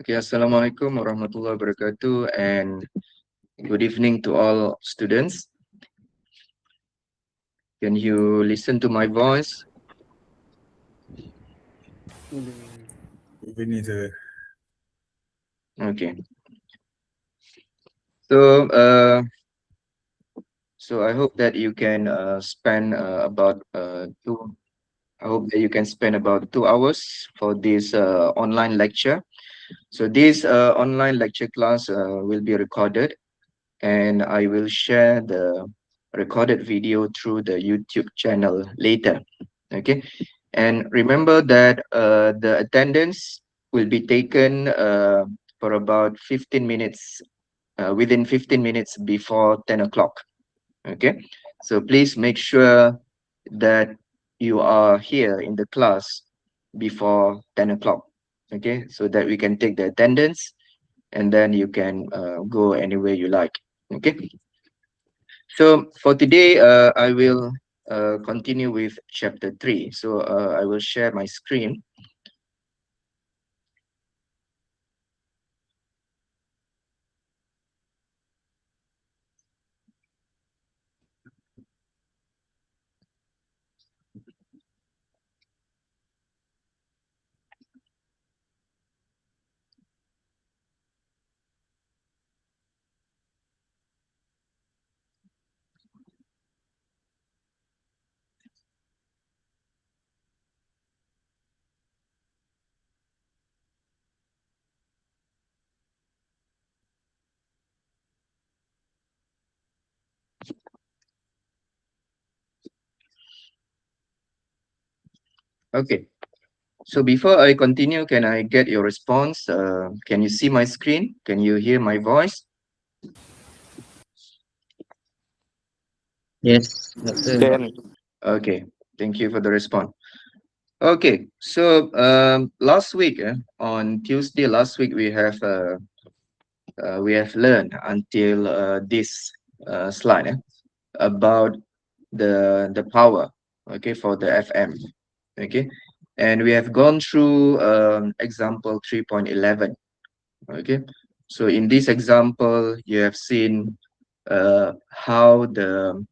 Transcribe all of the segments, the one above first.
Okay, Assalamualaikum warahmatullahi wabarakatuh, and good evening to all students. Can you listen to my voice? We need to. Okay. So, I hope that you can spend about two. I hope that you can spend about 2 hours for this online lecture. So this online lecture class will be recorded, and I will share the recorded video through the YouTube channel later. Okay, and remember that the attendance will be taken for about 15 minutes, within 15 minutes before 10 o'clock. Okay, so please make sure that you are here in the class before 10 o'clock. Okay, so that we can take the attendance, and then you can go anywhere you like. Okay, so for today, I will continue with chapter 3. So I will share my screen. Okay, so before I continue, can I get your response? Can you see my screen? Can you hear my voice? Yes, doctor. Can. Okay, thank you for the response. Okay, so last week, on Tuesday last week, we have learned until this slide about the power, okay, for the FM. Okay, and we have gone through example 3.11. Okay, so in this example you have seen how the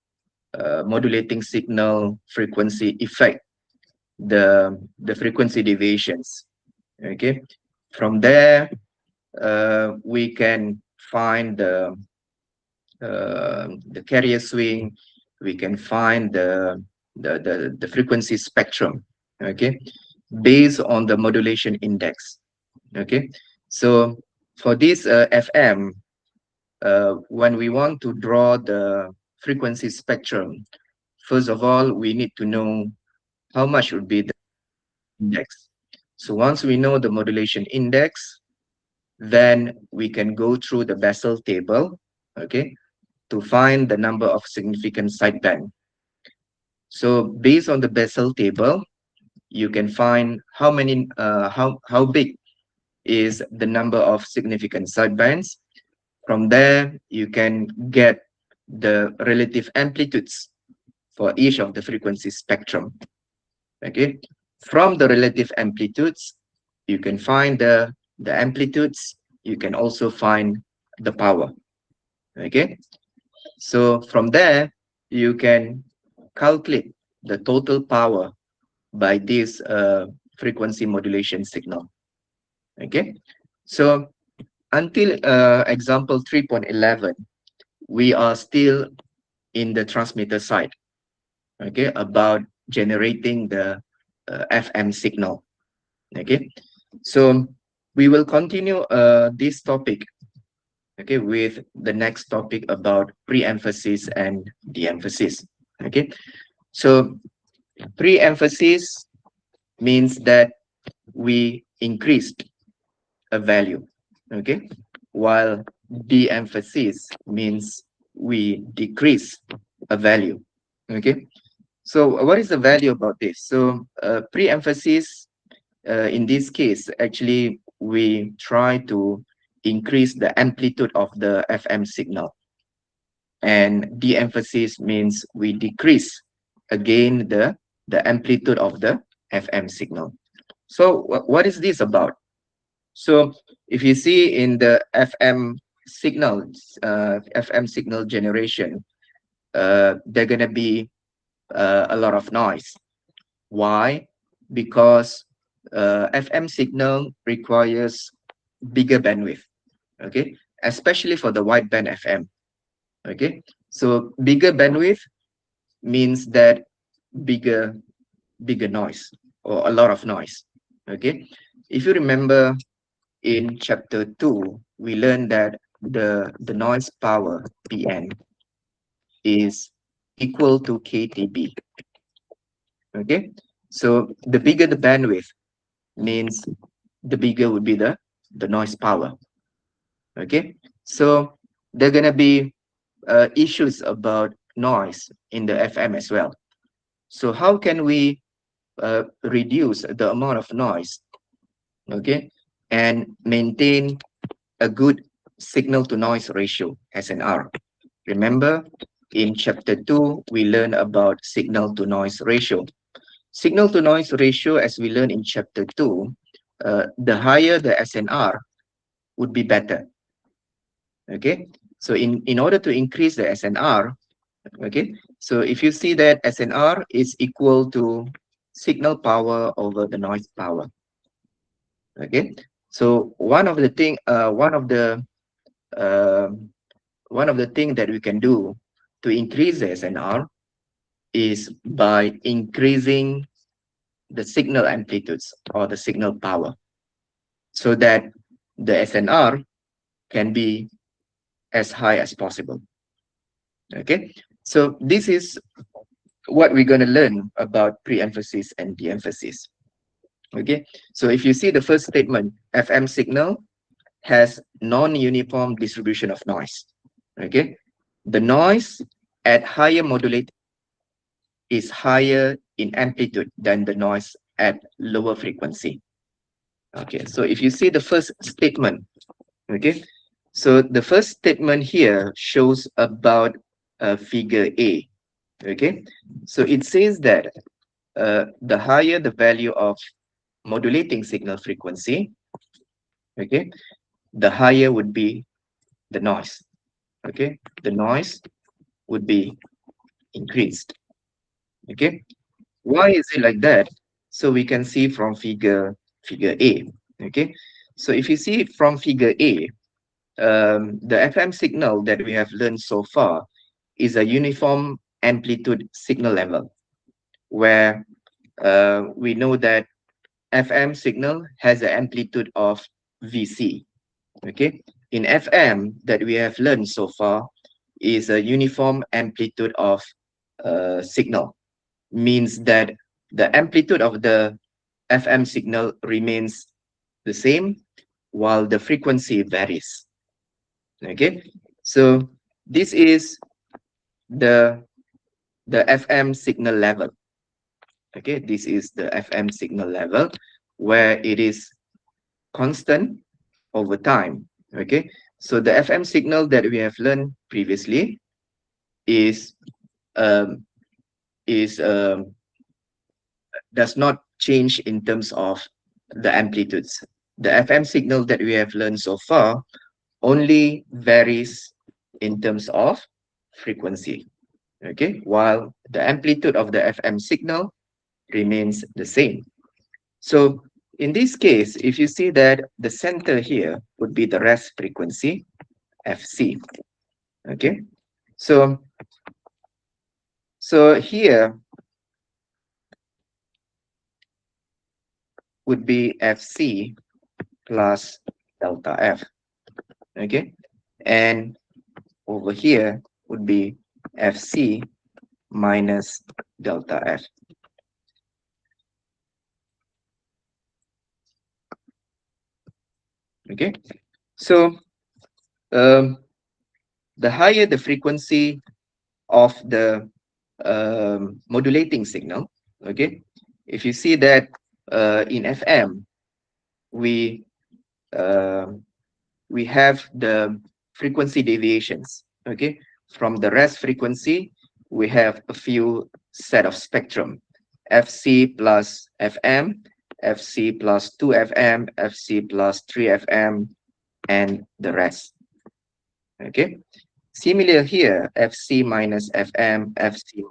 modulating signal frequency affect the frequency deviations. Okay, from there we can find the carrier swing. We can find the frequency spectrum. Okay, based on the modulation index. Okay, so for this FM, when we want to draw the frequency spectrum, first of all, we need to know how much would be the index. So once we know the modulation index, then we can go through the Bessel table, okay, to find the number of significant sideband. So based on the Bessel table, you can find how big is the number of significant sidebands. From there, you can get the relative amplitudes for each of the frequency spectrum. Okay, from the relative amplitudes, you can find the amplitudes. You can also find the power. Okay, so from there, you can calculate the total power by this frequency modulation signal. Okay, so until example 3.11, we are still in the transmitter side, okay, about generating the FM signal. Okay, so we will continue this topic, okay, with the next topic about pre-emphasis and de-emphasis. Okay, so pre-emphasis means that we increased a value, okay, while de-emphasis means we decrease a value. Okay, so what is the value about this? So pre-emphasis, in this case, actually we try to increase the amplitude of the FM signal, and de-emphasis means we decrease again the amplitude of the FM signal. So what is this about? So if you see in the FM signal generation, they're gonna be a lot of noise. Why? Because FM signal requires bigger bandwidth. Okay, especially for the wideband FM. Okay, so bigger bandwidth means that bigger bigger noise or a lot of noise. Okay, if you remember in chapter 2, we learned that the noise power Pn is equal to KTB. Okay, so the bigger the bandwidth means the bigger would be the noise power. Okay, so there are gonna be issues about noise in the FM as well. So how can we reduce the amount of noise, okay, and maintain a good signal to noise ratio, SNR? Remember, in chapter 2, we learned about signal to noise ratio. Signal to noise ratio, as we learned in chapter 2, the higher the SNR would be better. Okay, so in order to increase the SNR, okay, so if you see that SNR is equal to signal power over the noise power. Okay, so um, one of the thing that we can do to increase the SNR is by increasing the signal amplitudes or the signal power, so that the SNR can be as high as possible. Okay, so this is what we're going to learn about pre-emphasis and de-emphasis. Okay, so if you see the first statement, FM signal has non-uniform distribution of noise. Okay, the noise at higher modulate is higher in amplitude than the noise at lower frequency. Okay, so if you see the first statement, okay, so the first statement here shows about figure A. Okay, so it says that the higher the value of modulating signal frequency, okay, the higher would be the noise. Okay, the noise would be increased. Okay, why is it like that? So we can see from figure A. Okay, so if you see from figure A, the FM signal that we have learned so far is a uniform amplitude signal level, where we know that FM signal has an amplitude of VC. Okay, in FM that we have learned so far is a uniform amplitude of signal, means that the amplitude of the FM signal remains the same while the frequency varies. Okay, so this is the FM signal level. Okay, this is the FM signal level where it is constant over time. Okay, so the FM signal that we have learned previously is um, is does not change in terms of the amplitudes. The FM signal that we have learned so far only varies in terms of frequency. Okay, while the amplitude of the FM signal remains the same. So in this case, if you see that the center here would be the rest frequency, FC. Okay, so here would be FC plus delta F. Okay, and over here would be FC minus delta F. Okay, so the higher the frequency of the modulating signal, okay, if you see that in FM, we have the frequency deviations. Okay, from the rest frequency, we have a few set of spectrum, FC plus FM FC plus 2 FM, FC plus 3 FM, and the rest. Okay. Similar here, FC minus FM, FC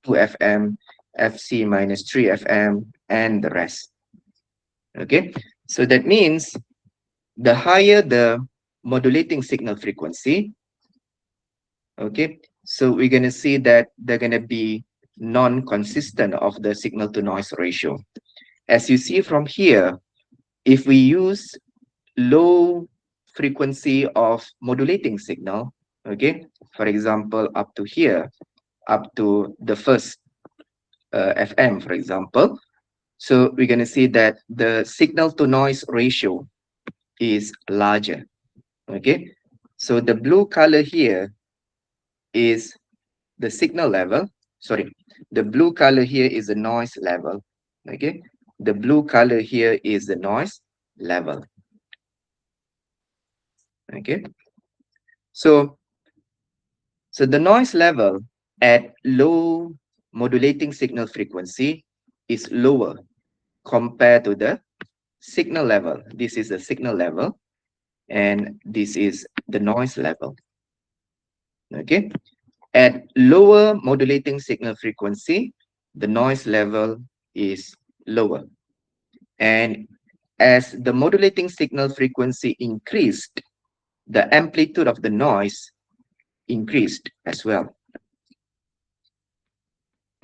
2 FM, FC minus 3 FM, and the rest. Okay. So that means the higher the modulating signal frequency, okay, so we're going to see that they're going to be non-consistent of the signal to noise ratio. As you see from here, if we use low frequency of modulating signal, okay, for example, up to here, up to the first FM, for example, so we're going to see that the signal to noise ratio is larger. Okay, so the blue color here is the signal level. Sorry, the blue color here is the noise level. Okay, the blue color here is the noise level. Okay, so the noise level at low modulating signal frequency is lower compared to the signal level. This is the signal level, and this is the noise level. Okay, at lower modulating signal frequency, the noise level is lower. And as the modulating signal frequency increased, the amplitude of the noise increased as well.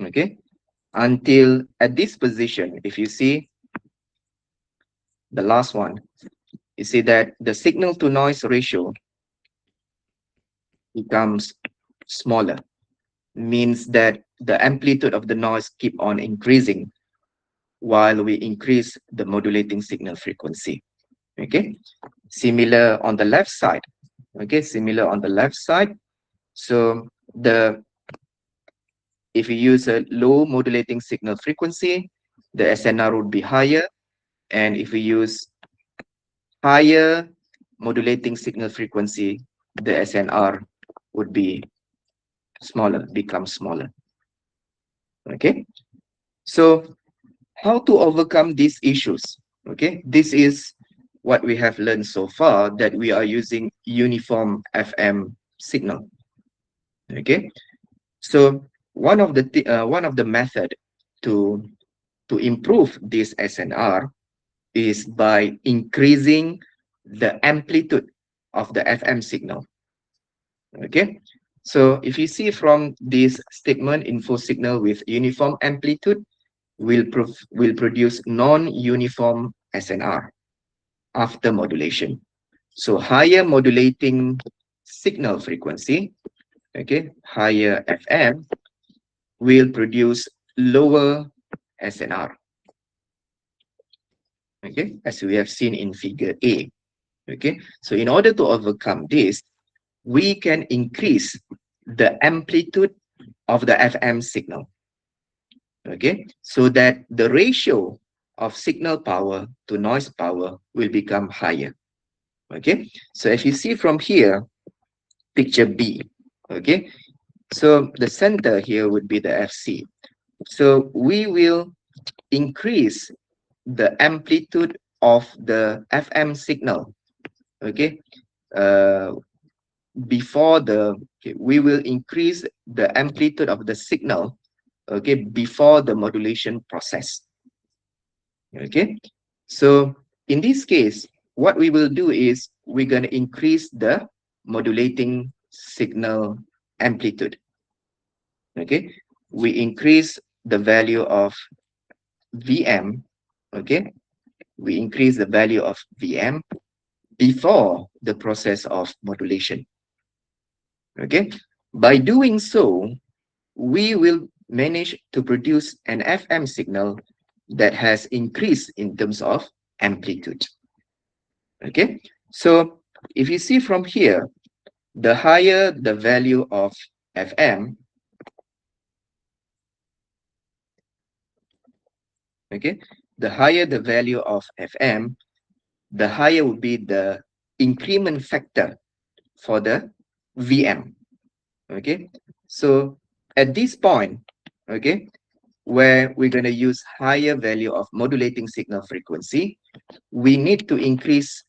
Okay, until at this position, if you see the last one, you see that the signal to noise ratio becomes smaller, means that the amplitude of the noise keep on increasing while we increase the modulating signal frequency. Okay, similar on the left side. Okay, similar on the left side. So if you use a low modulating signal frequency, the SNR would be higher. And if we use higher modulating signal frequency, the SNR would be smaller, become smaller. Okay, so how to overcome these issues? Okay, this is what we have learned so far, that we are using uniform FM signal. Okay, so one of the method to improve this SNR is by increasing the amplitude of the FM signal. Okay, so if you see from this statement, info signal with uniform amplitude will produce non-uniform SNR after modulation. So higher modulating signal frequency, okay, higher FM will produce lower SNR. Okay, as we have seen in figure A. Okay, so in order to overcome this, we can increase the amplitude of the FM signal. Okay, so that the ratio of signal power to noise power will become higher. Okay, so if you see from here, picture B, okay, so the center here would be the FC. So we will increase the amplitude of the FM signal, okay, we will increase the amplitude of the signal, okay, before the modulation process. Okay, so in this case, what we will do is we're going to increase the modulating signal amplitude. Okay, we increase the value of VM. Okay, we increase the value of VM before the process of modulation. Okay, by doing so, we will manage to produce an FM signal that has increased in terms of amplitude. Okay, so if you see from here, the higher the value of FM, okay, the higher the value of FM, the higher will be the increment factor for the VM. Okay, so at this point, okay, where we're going to use higher value of modulating signal frequency, we need to increase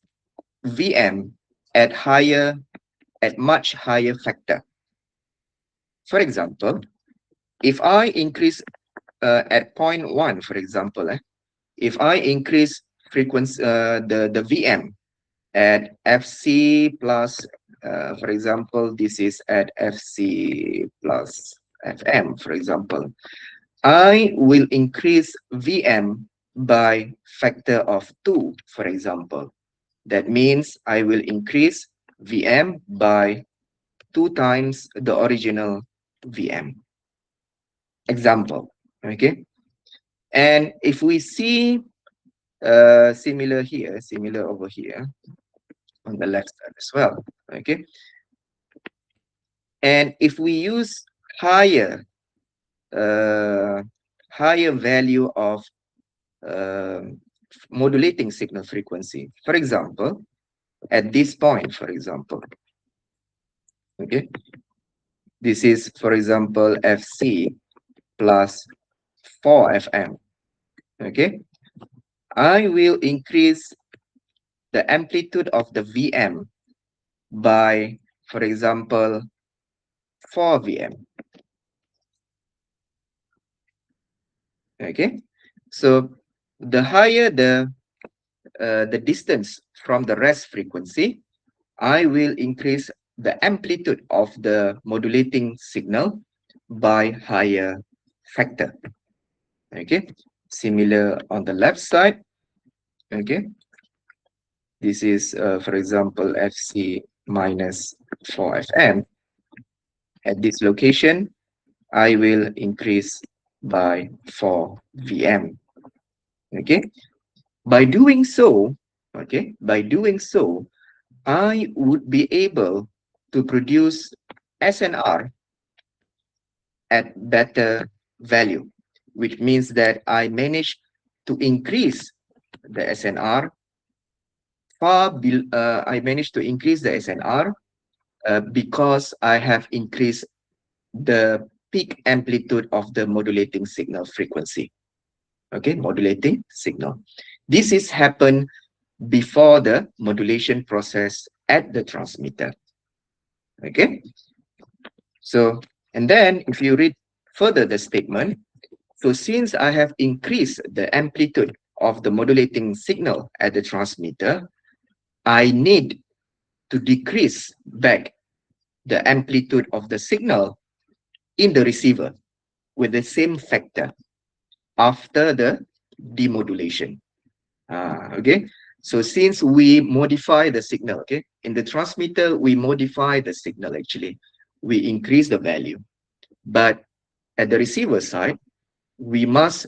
VM at much higher factor. For example, if I increase at 0.1, for example, if I increase frequency, the VM at FC plus, for example, this is at FC plus FM, for example, I will increase VM by factor of 2, for example. That means I will increase VM by 2 times the original VM. Example, okay? And if we see similar here, similar over here on the left side as well, okay? And if we use higher higher value of modulating signal frequency, for example, at this point, for example, okay, this is, for example, FC plus 4 FM, okay, I will increase the amplitude of the VM by, for example, 4 VM. Okay, so the higher the distance from the rest frequency, I will increase the amplitude of the modulating signal by higher factor. Okay, similar on the left side. Okay, this is, for example, FC minus 4 FM. At this location, I will increase by 4 VM. Okay, by doing so, I would be able to produce SNR at better value, which means that I managed to increase the SNR I managed to increase the SNR because I have increased the peak amplitude of the modulating signal frequency. Okay, modulating signal. This is happened before the modulation process at the transmitter. Okay, so, and then if you read further the statement, so since I have increased the amplitude of the modulating signal at the transmitter, I need to decrease back the amplitude of the signal in the receiver with the same factor after the demodulation. Okay, so since we modify the signal, okay, in the transmitter, we modify the signal actually. We increase the value. But at the receiver side, we must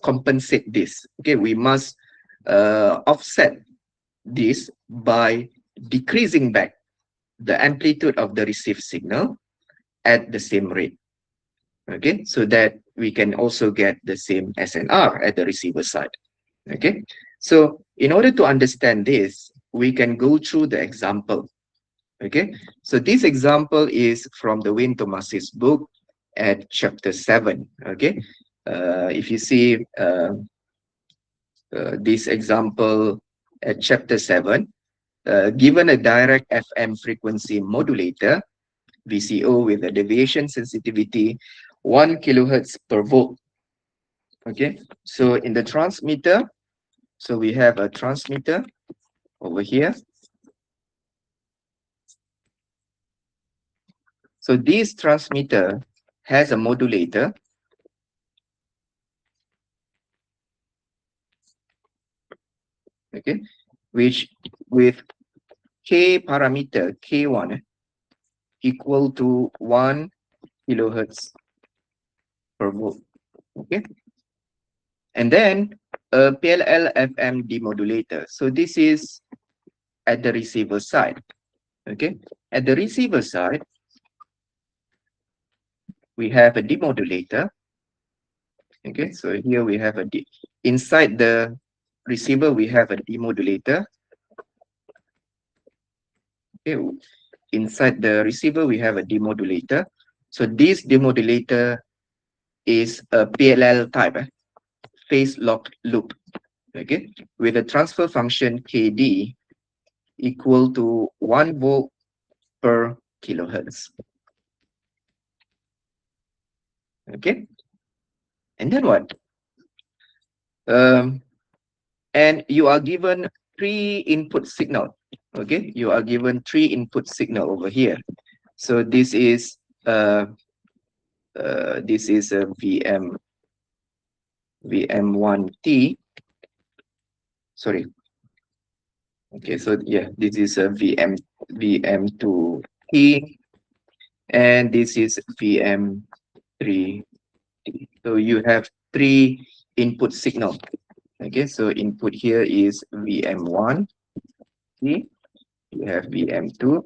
compensate this. Okay, we must offset this by decreasing back the amplitude of the received signal at the same rate. Okay, so that we can also get the same SNR at the receiver side. Okay, so in order to understand this, we can go through the example. Okay, so this example is from the Wayne Thomas's book at chapter 7. Okay, if you see this example at chapter 7, given a direct FM frequency modulator, VCO, with a deviation sensitivity 1 kilohertz per volt. Okay, so in the transmitter, so we have a transmitter over here. So this transmitter has a modulator. Okay, which with K parameter K1 equal to 1 kilohertz per volt. Okay, and then a PLL FM demodulator. So this is at the receiver side. Okay, at the receiver side, we have a demodulator. Okay, so here we have inside the receiver, we have a demodulator. Okay, inside the receiver, we have a demodulator. So this demodulator is a PLL type, phase locked loop, okay, with a transfer function KD equal to 1 volt per kilohertz. Okay, and then what? And you are given 3 input signal. Okay, you are given 3 input signal over here. So this is a VM1T. Sorry. Okay, so yeah, this is a VM2T, and this is VM3. So you have 3 input signal. Okay, so input here is VM1, you have VM2,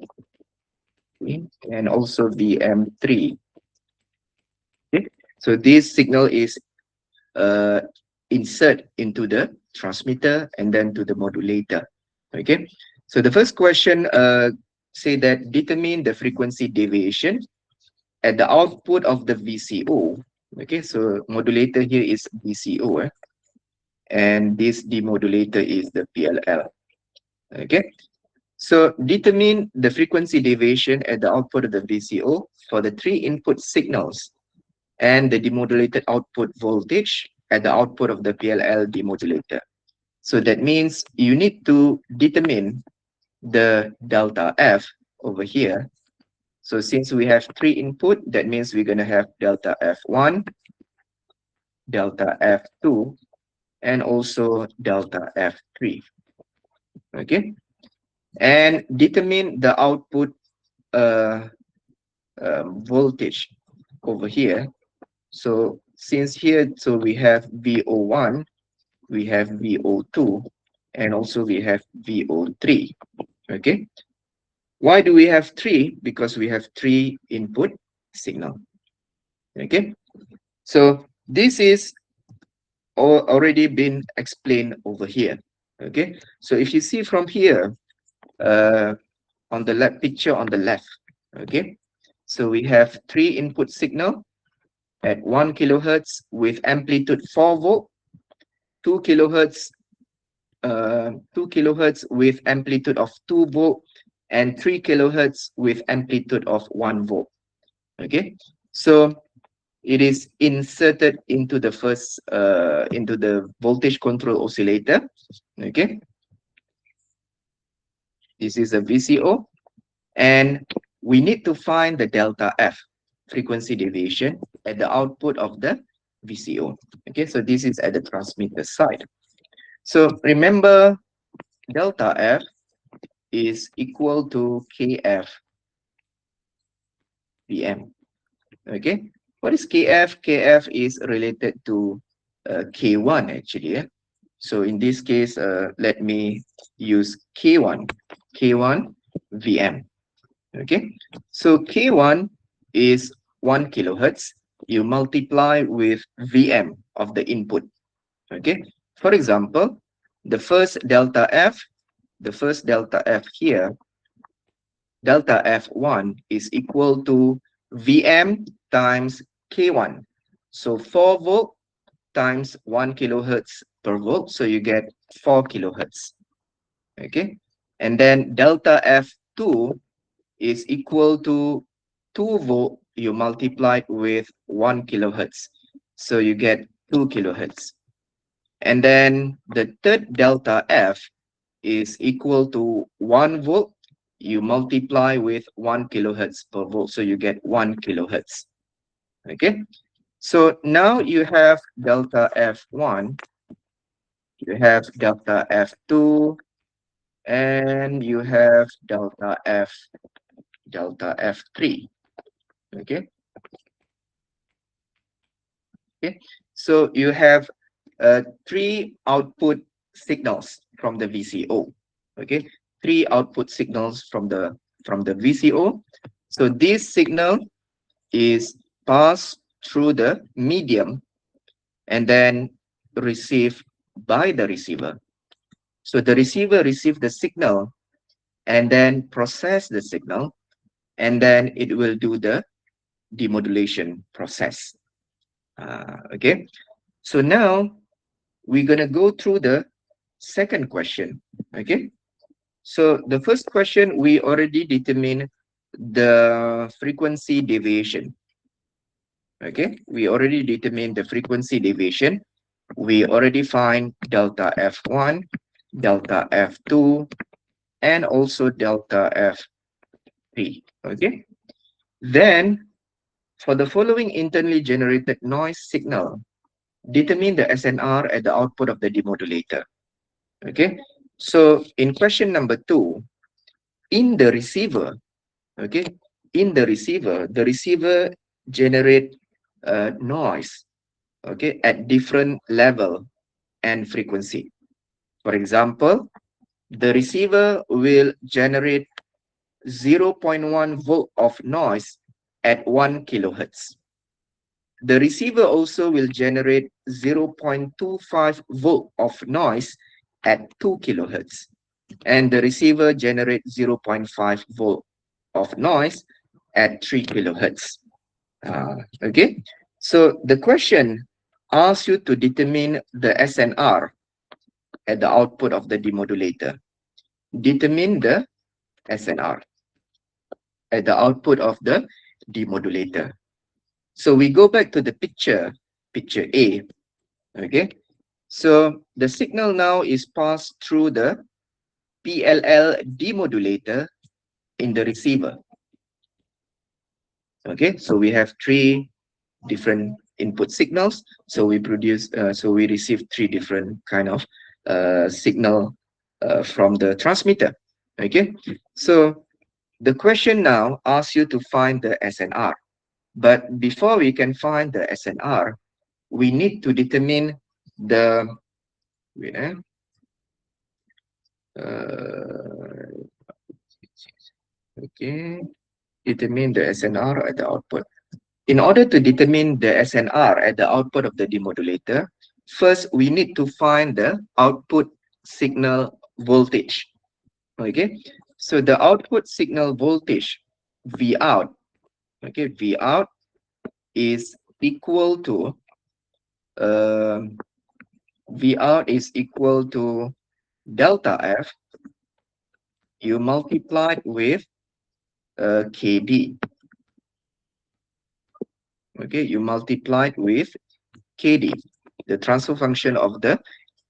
and also VM3. Okay, so this signal is insert into the transmitter and then to the modulator. Okay, so the first question say that determine the frequency deviation at the output of the VCO. Okay, so modulator here is VCO, and this demodulator is the PLL. Okay, so determine the frequency deviation at the output of the VCO for the 3 input signals and the demodulated output voltage at the output of the PLL demodulator. So that means you need to determine the delta F over here. So since we have 3 input, that means we're going to have delta F1, delta F2, and also delta F3. Okay, and determine the output voltage over here. So since here, so we have VO1, we have VO2, and also we have VO3. Okay, why do we have 3? Because we have 3 input signal. Okay, so this is already been explained over here. Okay, so if you see from here, on the left picture on the left, okay, so we have 3 input signal at 1 kilohertz with amplitude 4 volt, 2 kilohertz 2 kilohertz with amplitude of 2 volt, and 3 kilohertz with amplitude of 1 volt. Okay, so it is inserted into the first into the voltage control oscillator. Okay, this is a VCO, and we need to find the delta F, frequency deviation, at the output of the VCO. Okay, so this is at the transmitter side. So remember, delta F is equal to KF VM. Okay, what is KF? KF is related to K1 actually. So in this case, let me use K1 VM. Okay, so K1 is 1 kilohertz. You multiply with VM of the input. Okay, for example, the first delta F here, delta F1 is equal to VM times K1. So 4 volt times 1 kilohertz per volt. So you get 4 kilohertz. Okay, and then delta F2 is equal to 2 volt. You multiply with 1 kilohertz. So you get 2 kilohertz. And then the third delta F is equal to 1 volt. You multiply with 1 kilohertz per volt. So you get 1 kilohertz. Okay. So now you have delta F1, you have delta F2, and you have delta F3. Okay. Okay. So you have 3 output signals from the VCO. Okay, 3 output signals from the VCO. So this signal is passed through the medium and then received by the receiver. So the receiver receives the signal and then process the signal, and then it will do the demodulation process. Okay, so now we're going to go through the second question. Okay, so the first question, we already determined the frequency deviation. Okay, we already determined the frequency deviation. We already find delta F1, delta F2, and also delta F3. Okay, then for the following internally generated noise signal, determine the SNR at the output of the demodulator. Okay, so in question number 2, in the receiver, okay, in the receiver generate noise, okay, at different level and frequency. For example, the receiver will generate 0.1 volt of noise at 1 kilohertz. The receiver also will generate 0.25 volt of noise at 2 kilohertz. And the receiver generates 0.5 volt of noise at 3 kilohertz. Okay, so the question asks you to determine the SNR at the output of the demodulator. Determine the SNR at the output of the demodulator. So we go back to the picture A. Okay, so the signal now is passed through the PLL demodulator in the receiver. Okay, so we have 3 different input signals. So we receive 3 different kind of signal from the transmitter. Okay, so the question now asks you to find the SNR. But before we can find the SNR, we need to determine the okay, determine the SNR at the output. In order to determine the SNR at the output of the demodulator, first we need to find the output signal voltage. Okay, so the output signal voltage V out, okay, V out is equal to V out is equal to delta F, you multiply it with KD. Okay, you multiply it with KD, the transfer function of the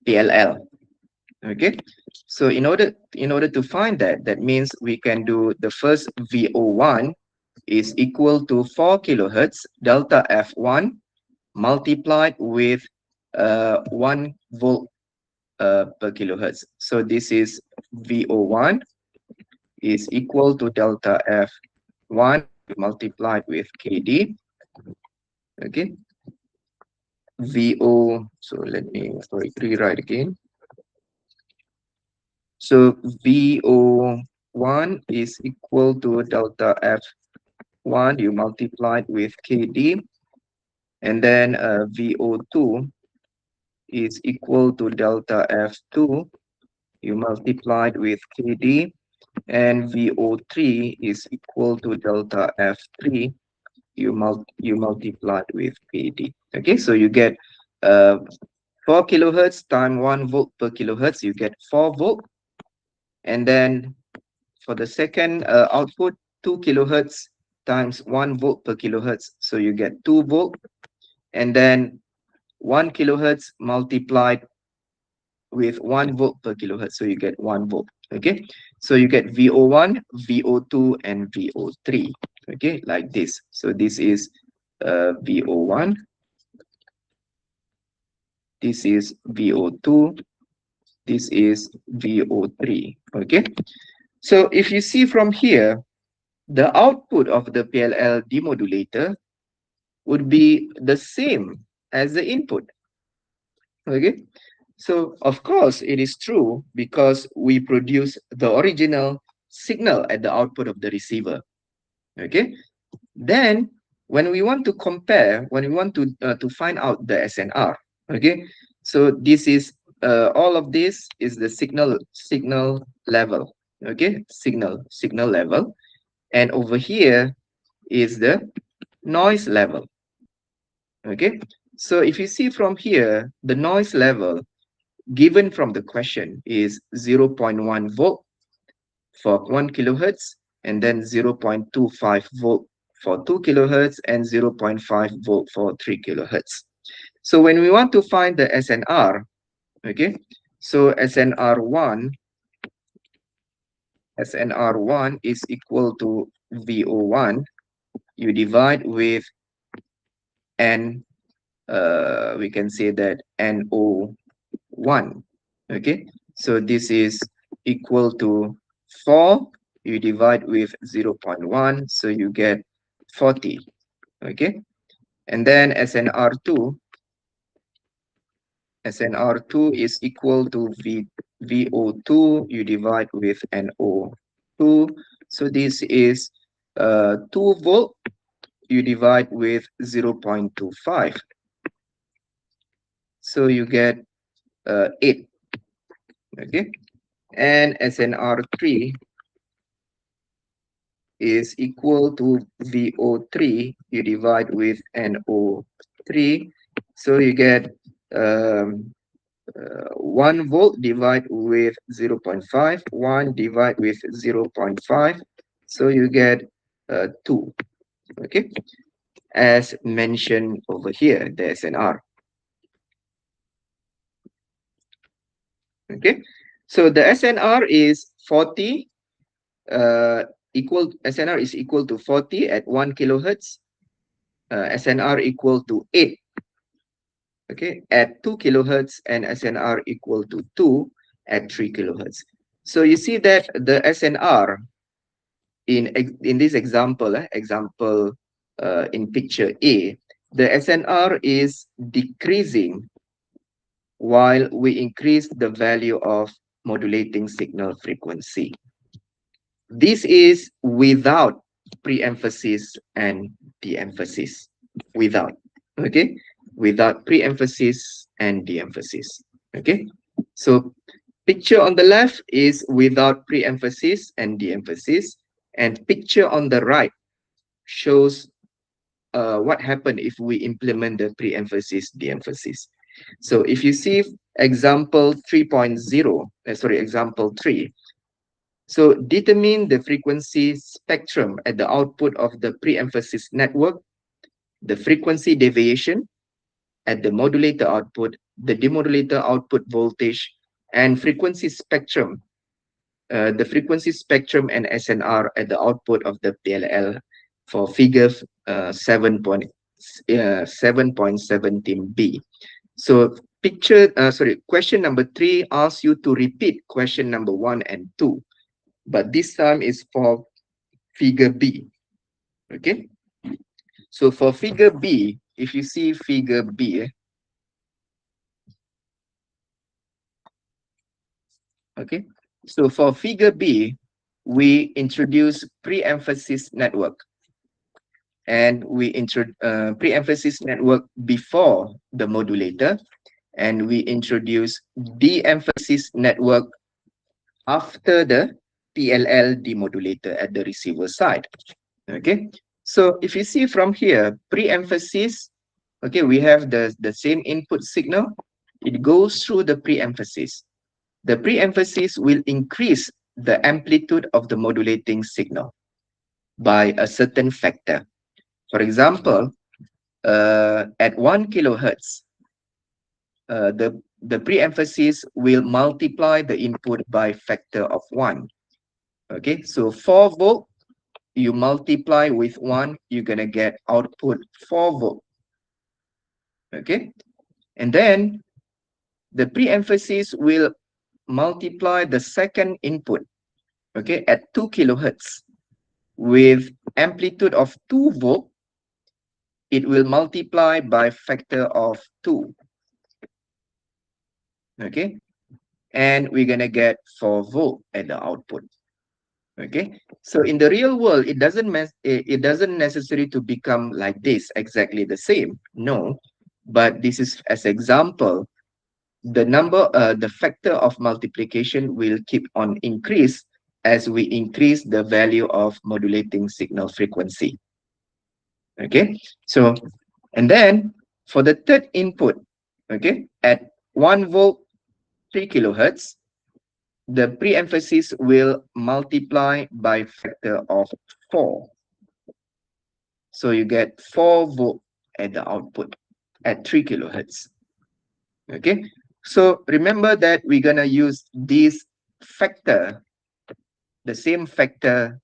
PLL. Okay, so in order to find that, that means we can do the first VO1 is equal to 4 kilohertz delta F1 multiplied with 1 volt per kilohertz. So this is VO1 is equal to delta F1 multiplied with KD. Okay, VO, so let me rewrite again. So VO1 is equal to delta F1, you multiply it with KD, and then VO2 is equal to delta F2, you multiply it with KD, and VO3 is equal to delta F3, you multiply it with KD. Okay, so you get 4 kilohertz times 1 volt per kilohertz, you get 4 volt. And then for the second output, 2 kilohertz times 1 volt per kilohertz, so you get 2 volt. And then 1 kilohertz multiplied with 1 volt per kilohertz, so you get 1 volt. Okay, so you get VO1, VO2, and VO3. Okay, like this. So this is VO1, this is VO2, this is VO3. Okay, so if you see from here, the output of the PLL demodulator would be the same as the input. Okay, so of course it is true because we produce the original signal at the output of the receiver. Okay, then when we want to compare, when we want to find out the SNR, okay, so this is all of this is the signal level. Okay, signal level, and over here is the noise level. Okay, so if you see from here, the noise level given from the question is 0.1 volt for 1 kilohertz, and then 0.25 volt for 2 kilohertz, and 0.5 volt for 3 kilohertz. So when we want to find the SNR, okay, so SNR1 is equal to VO1. You divide with N, we can say that NO1. Okay, so this is equal to 4. You divide with 0.1, so you get 40. Okay, and then SNR2 is equal to VO2. You divide with NO2, so this is 2 volt. You divide with 0.25, so you get 8. Okay, and SNR3 is equal to VO3. You divide with NO3, so you get 1 volt divide with 0.5, 1 divide with 0.5, so you get 2. Okay, as mentioned over here, the SNR. Okay, so the SNR is 40, SNR is equal to 40 at 1 kilohertz, SNR equal to 8, okay, at 2 kilohertz, and SNR equal to 2 at 3 kilohertz. So you see that the SNR in this example, in picture A, the SNR is decreasing while we increase the value of modulating signal frequency. This is without pre-emphasis and de-emphasis. Without, okay? Without pre-emphasis and de-emphasis, okay? So picture on the left is without pre-emphasis and de-emphasis, and picture on the right shows what happened if we implement the pre-emphasis, de-emphasis. So if you see example 3.0, example 3, so determine the frequency spectrum at the output of the pre-emphasis network, the frequency deviation at the modulator output, the demodulator output voltage, and frequency spectrum, the frequency spectrum and SNR at the output of the PLL for figure 7.17b. So question number 3 asks you to repeat question number 1 and 2, but this time is for figure B. Okay, so for figure B, if you see figure B, okay, so for figure B, we introduce pre-emphasis network, and we pre-emphasis network before the modulator, and we introduce de-emphasis network after the PLL demodulator at the receiver side. Okay, so if you see from here, pre-emphasis, okay, we have the same input signal. It goes through the pre-emphasis. The pre-emphasis will increase the amplitude of the modulating signal by a certain factor. For example, at 1 kilohertz, the pre-emphasis will multiply the input by factor of 1. Okay, so 4 volt, you multiply with 1, you're going to get output 4 volt. Okay, and then the pre-emphasis will multiply the second input, okay, at 2 kilohertz with amplitude of 2 volt. It will multiply by factor of 2. Okay, and we're going to get 4 volt at the output. Okay, so in the real world, it doesn't necessary to become like this, exactly the same. No, but this is as example. The factor of multiplication will keep on increase as we increase the value of modulating signal frequency. Okay, so, and then For the third input, okay, at 1 volt 3 kilohertz, the pre-emphasis will multiply by factor of 4. So you get 4 volt at the output at 3 kilohertz. Okay, so remember that we're gonna use this factor, the same factor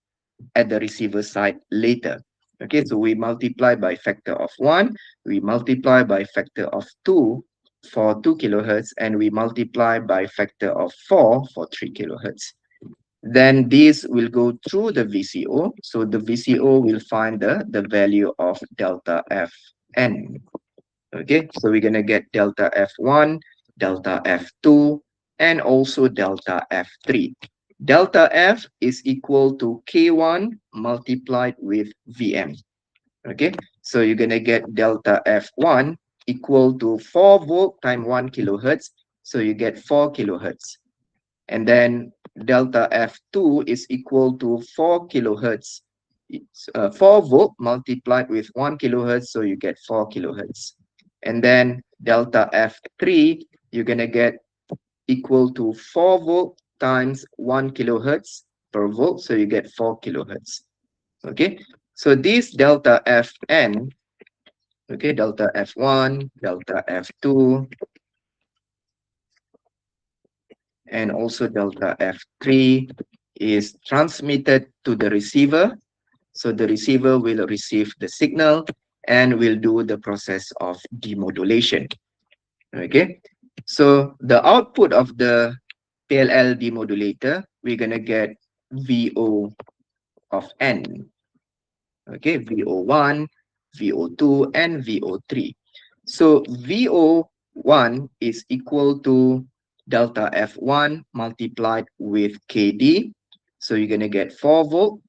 at the receiver side later. Okay, so we multiply by factor of 1, we multiply by factor of 2 for 2 kilohertz, and we multiply by factor of 4 for 3 kilohertz. Then this will go through the VCO. So the VCO will find the value of delta Fn. Okay, so we're going to get delta F1, delta F2, and also delta F3. Delta F is equal to K1 multiplied with Vm. Okay, so you're going to get delta F1 equal to 4 volt times 1 kilohertz. So you get 4 kilohertz. And then delta F2 is equal to 4 kilohertz. It's 4 volt multiplied with 1 kilohertz, so you get 4 kilohertz. And then delta F3, you're going to get equal to 4 volt times 1 kilohertz per volt, so you get 4 kilohertz. Okay, so this delta Fn, okay, delta F1, delta F2, and also delta F3 is transmitted to the receiver. So the receiver will receive the signal and will do the process of demodulation. Okay, so the output of the PLL demodulator, we're going to get VO of N. Okay, VO1, VO2, and VO3. So VO1 is equal to delta F1 multiplied with KD. So you're going to get 4 volt.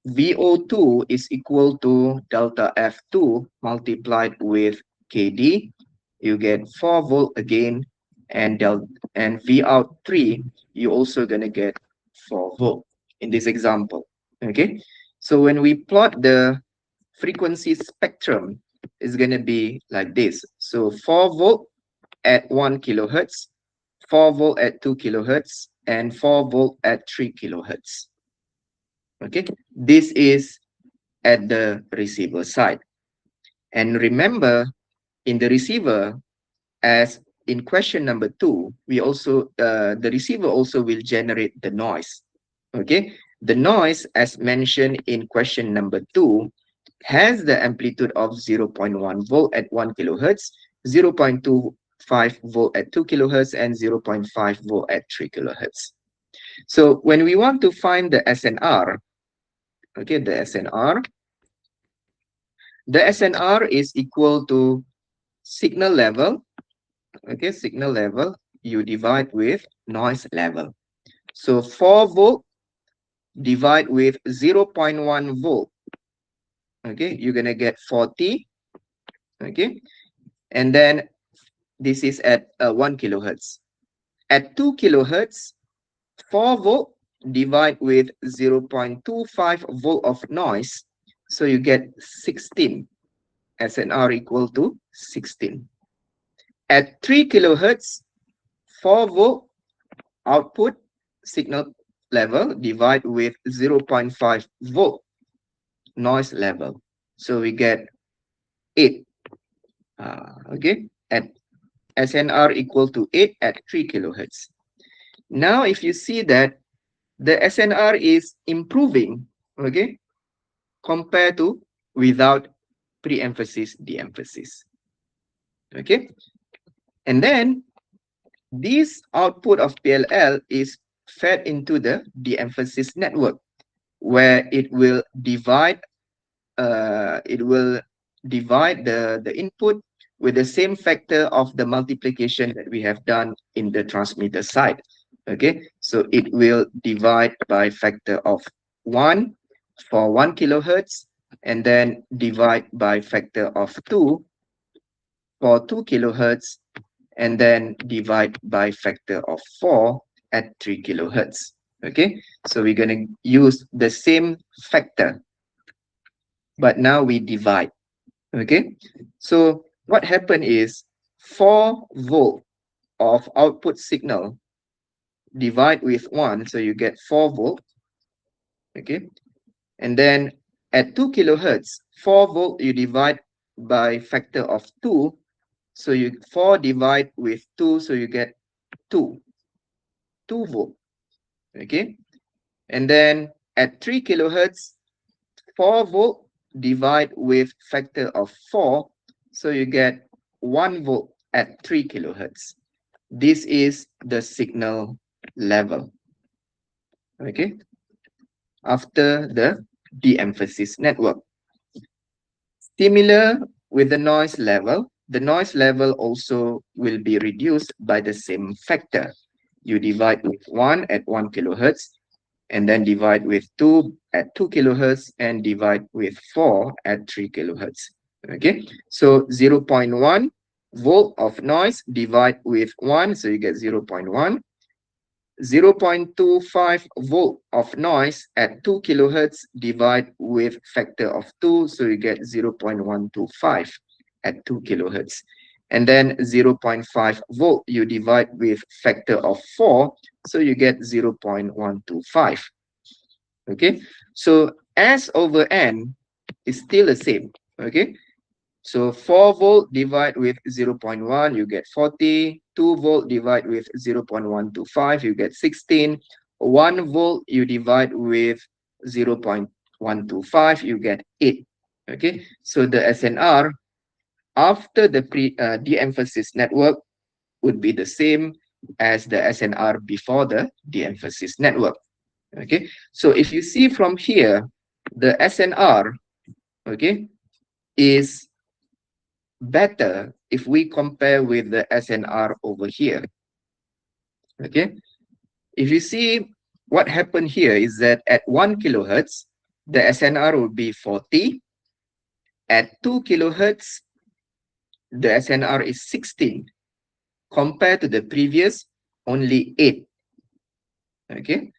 VO2 is equal to delta F2 multiplied with KD. You get 4 volt again, and Vout 3, you're also going to get 4 volt in this example. Okay, so when we plot the frequency spectrum, it's going to be like this. So 4 volt at 1 kilohertz, 4 volt at 2 kilohertz, and 4 volt at 3 kilohertz. Okay, this is at the receiver side. And remember, in the receiver, as in question number 2, we also the receiver also will generate the noise. Okay, the noise, as mentioned in question number 2, has the amplitude of 0.1 volt at 1 kilohertz, 0.25 volt at 2 kilohertz, and 0.5 volt at 3 kilohertz. So when we want to find the SNR, okay, the SNR is equal to signal level. Okay, signal level you divide with noise level. So 4 volt divide with 0.1 volt. Okay, you're gonna get 40. Okay, and then this is at 1 kilohertz. At 2 kilohertz, 4 volt divide with 0.25 volt of noise. So you get 16. SNR equal to 16. At 3 kilohertz, 4 volt output signal level divide with 0.5 volt noise level. So we get 8. Okay, at SNR equal to 8 at 3 kilohertz. Now, if you see that the SNR is improving, okay, compared to without pre-emphasis, de-emphasis. Okay, and then this output of PLL is fed into the de-emphasis network, where it will divide the input with the same factor of the multiplication that we have done in the transmitter side. Okay, so it will divide by factor of 1 for 1 kilohertz, and then divide by factor of 2 for 2 kilohertz, and then divide by factor of 4 at 3 kilohertz. Okay, so we're going to use the same factor, but now we divide. Okay, so what happened is 4 volt of output signal divide with 1, so you get 4 volt. Okay, and then at 2 kilohertz, 4 volt you divide by factor of 2, so you 4 divide with 2, so you get 2 volt. Okay, and then at 3 kilohertz, 4 volt divide with factor of 4, so you get 1 volt at 3 kilohertz. This is the signal level. Okay, after the de-emphasis network. Similar with the noise level also will be reduced by the same factor. You divide with 1 at 1 kilohertz, and then divide with 2 at 2 kilohertz, and divide with 4 at 3 kilohertz. Okay, so 0.1 volt of noise divide with 1, so you get 0.1. 0.25 volt of noise at 2 kilohertz divide with factor of 2, so you get 0.125 at 2 kilohertz. And then 0.5 volt you divide with factor of 4, so you get 0.125. Okay, so S over N is still the same. Okay, so 4 volt divide with 0.1, you get 40. 2 volt divide with 0.125, you get 16. 1 volt you divide with 0.125, you get 8. Okay, so the SNR after the de-emphasis network would be the same as the SNR before the de-emphasis network. Okay, so if you see from here, the SNR, okay, is better if we compare with the SNR over here. Okay, if you see what happened here is that at 1 kilohertz, the SNR would be 40. At 2 kilohertz, the SNR is 16. Compared to the previous, only 8. Okay,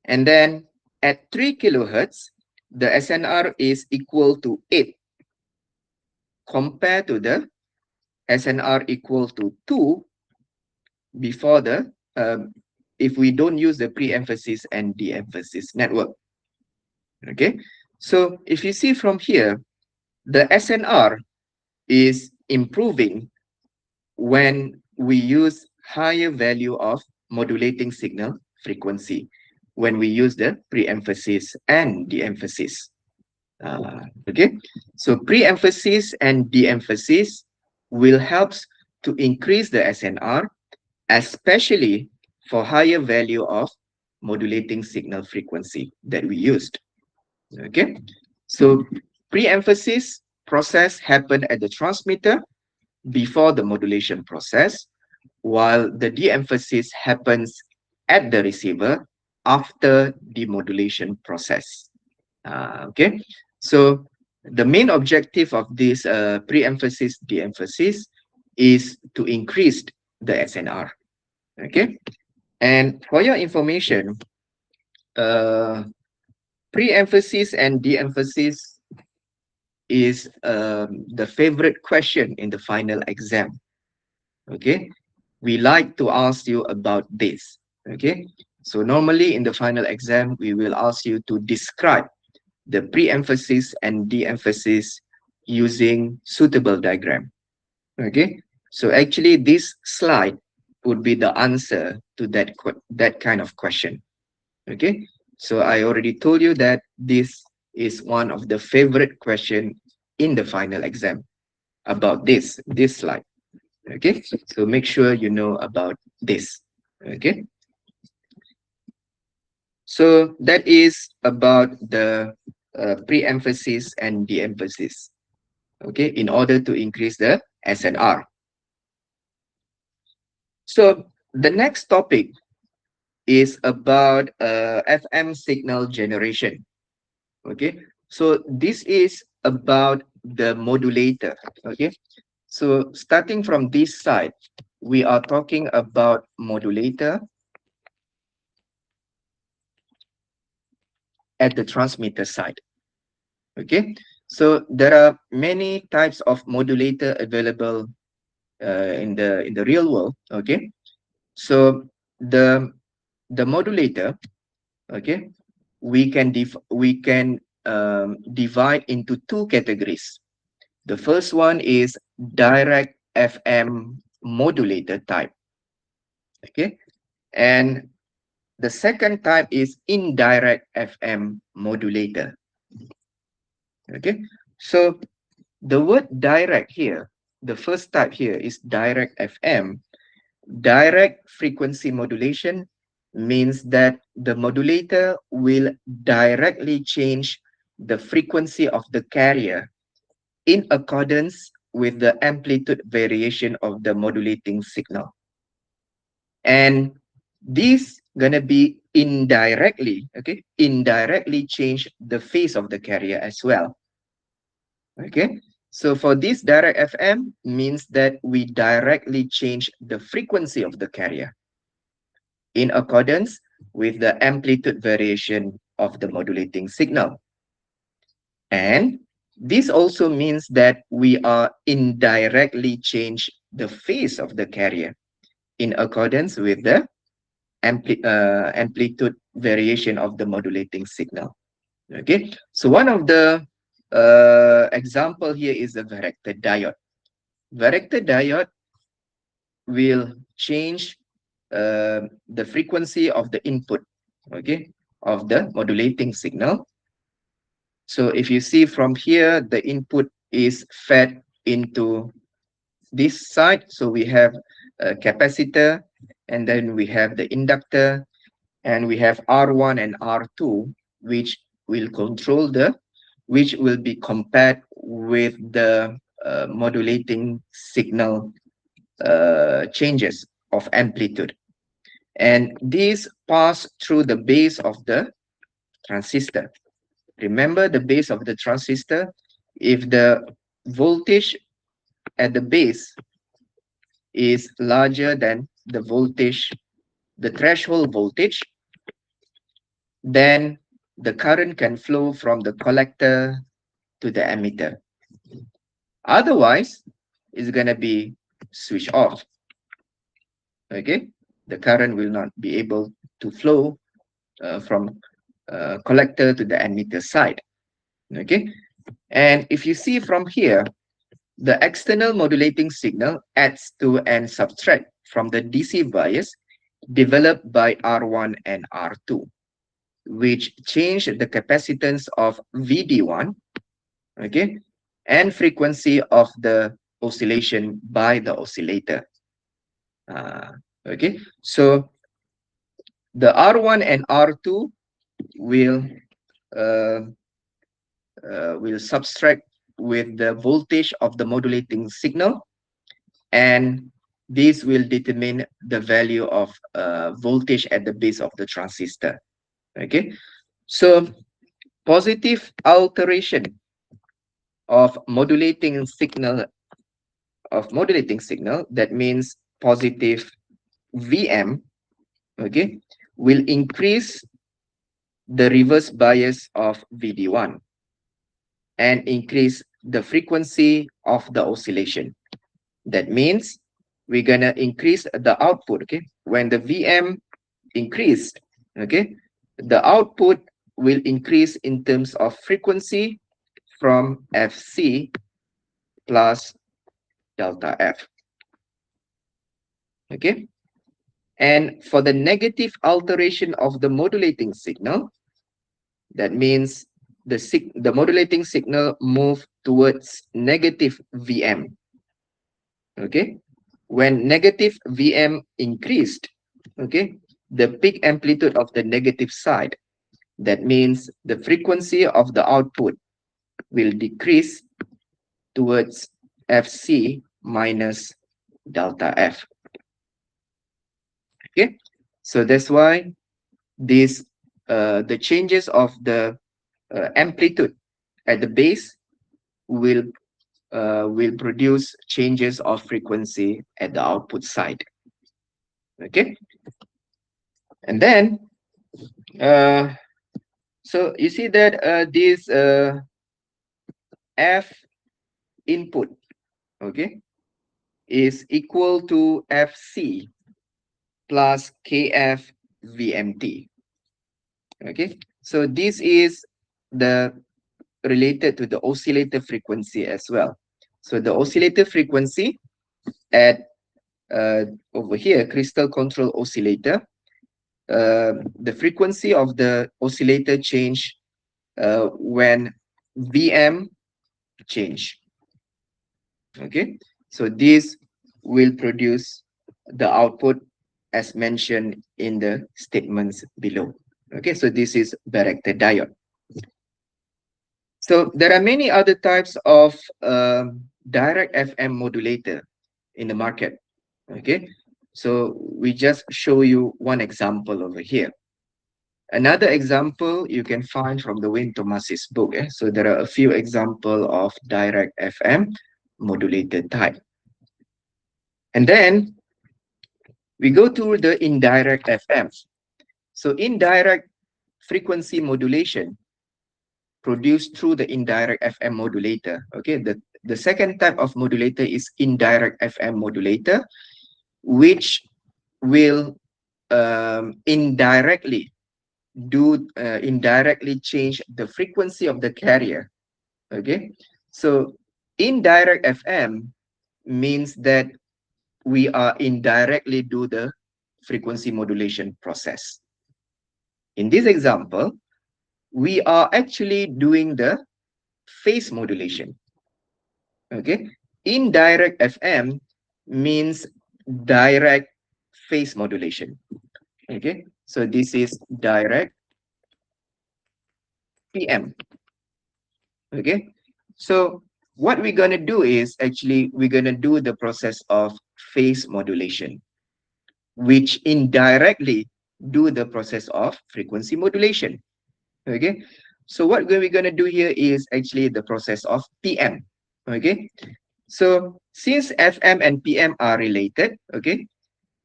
and then at 3 kilohertz, the SNR is equal to 8. Compared to the SNR equal to 2 before the if we don't use the pre-emphasis and de-emphasis network. Okay, so if you see from here, the SNR is improving when we use higher value of modulating signal frequency, when we use the pre-emphasis and de-emphasis. Okay, so pre-emphasis and de-emphasis will help to increase the SNR, especially for higher value of modulating signal frequency that we used. Okay, so pre-emphasis process happened at the transmitter before the modulation process, while the de-emphasis happens at the receiver after the modulation process. Okay, so the main objective of this pre-emphasis de-emphasis is to increase the SNR. Okay, and for your information, pre-emphasis and de-emphasis is the favorite question in the final exam. Okay, we like to ask you about this. Okay, so normally in the final exam, we will ask you to describe the pre-emphasis and de-emphasis using suitable diagram. Okay, so actually this slide would be the answer to that kind of question. Okay, so I already told you that this is one of the favorite question in the final exam about this slide. Okay, so make sure you know about this. Okay, so that is about the pre-emphasis and de-emphasis. Okay, in order to increase the SNR. So the next topic is about FM signal generation. Okay, so this is about the modulator. Okay, so starting from this side, we are talking about modulator at the transmitter side. Okay, So there are many types of modulator available in the real world. Okay, so the the modulator, okay, we can divide into two categories. The first one is direct FM modulator type. Okay, and the second type is indirect FM modulator. Okay, so the word direct here, the first type here is direct FM. Direct frequency modulation means that the modulator will directly change the frequency of the carrier in accordance with the amplitude variation of the modulating signal. And this gonna be indirectly, okay, indirectly change the phase of the carrier as well. Okay, so for this direct FM means that we directly change the frequency of the carrier in accordance with the amplitude variation of the modulating signal. And this also means that we are indirectly change the phase of the carrier in accordance with the amplitude variation of the modulating signal. Okay, so one of the example here is the varactor diode. Varactor diode will change the frequency of the input, okay, of the modulating signal. So if you see from here, the input is fed into this side. So we have a capacitor, and then we have the inductor, and we have R1 and R2, which will control which will be compared with the modulating signal changes of amplitude. And these pass through the base of the transistor. Remember the base of the transistor, if the voltage at the base is larger than the voltage, the threshold voltage, then the current can flow from the collector to the emitter. Otherwise, it's going to be switched off. Okay, the current will not be able to flow from collector to the emitter side. Okay, and if you see from here, the external modulating signal adds to and subtract from the DC bias developed by R1 and R2, which change the capacitance of VD1, okay, and frequency of the oscillation by the oscillator. Okay, so the R1 and R2 will subtract with the voltage of the modulating signal, and this will determine the value of voltage at the base of the transistor. Okay, so positive alteration of modulating signal that means positive VM, okay, will increase the reverse bias of VD1 and increase the frequency of the oscillation. That means we're gonna increase the output. Okay, when the VM increased, okay, the output will increase in terms of frequency from FC plus delta F. Okay, and for the negative alteration of the modulating signal, that means the modulating signal move towards negative VM. Okay, when negative VM increased, okay, the peak amplitude of the negative side, that means the frequency of the output will decrease towards FC minus delta F. Okay, so that's why this the changes of the amplitude at the base will produce changes of frequency at the output side. Okay, and then so you see that this F input, okay, is equal to FC plus KF VMT. Okay, so this is the related to the oscillator frequency as well. So the oscillator frequency at over here, crystal control oscillator, the frequency of the oscillator change when VM change. Okay, so this will produce the output as mentioned in the statements below. Okay, so this is Barretter diode. So there are many other types of direct FM modulator in the market. Okay, so we just show you one example over here. Another example you can find from the Wayne Thomas's book. So there are a few examples of direct FM modulator type. And then we go to the indirect FM. So indirect frequency modulation produced through the indirect FM modulator. Okay, the second type of modulator is indirect FM modulator, which will indirectly change the frequency of the carrier. Okay, so indirect FM means that we are indirectly do the frequency modulation process. In this example, we are actually doing the phase modulation. Okay, indirect FM means direct phase modulation. Okay, so this is direct PM. Okay, so what we're going to do is actually we're going to do the process of phase modulation, which indirectly do the process of frequency modulation. Okay, so what we're going to do here is actually the process of PM. Okay, so since FM and PM are related, okay,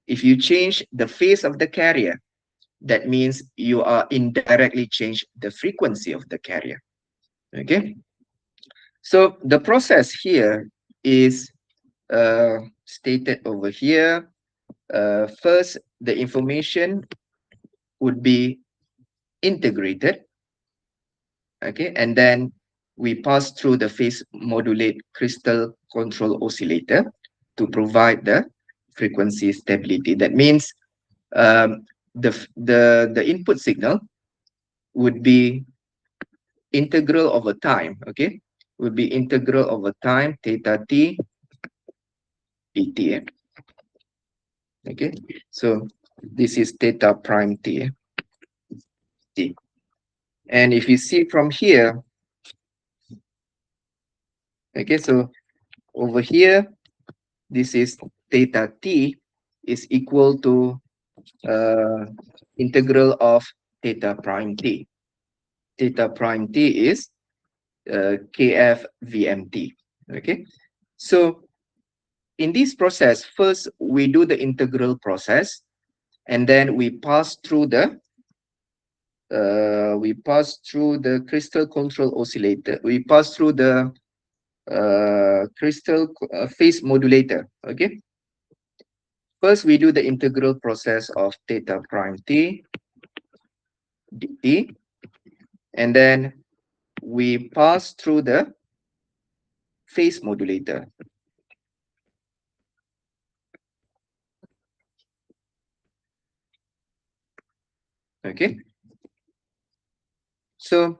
if you change the phase of the carrier, that means you are indirectly change the frequency of the carrier. Okay, so the process here is stated over here. First, the information would be integrated. Okay, and then we pass through the phase modulate crystal control oscillator to provide the frequency stability. That means the input signal would be integral over time. Okay, would be integral over time theta t dt. Okay, so this is theta prime t. And if you see from here, okay, so over here, this is theta t is equal to integral of theta prime t. Theta prime t is kf vmt. Okay, so in this process, first we do the integral process, and then we pass through the crystal control oscillator. We pass through the crystal phase modulator. Okay, first we do the integral process of theta prime t dt, and then we pass through the phase modulator. Okay, so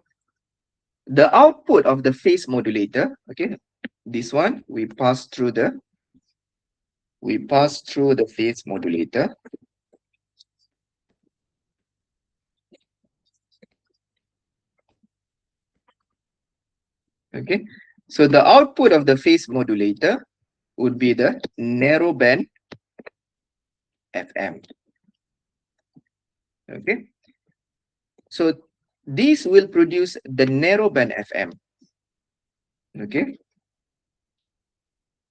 the output of the phase modulator, okay, this one we pass through the phase modulator. Okay, so the output of the phase modulator would be the narrow band FM. Okay, so this will produce the narrow band FM. Okay,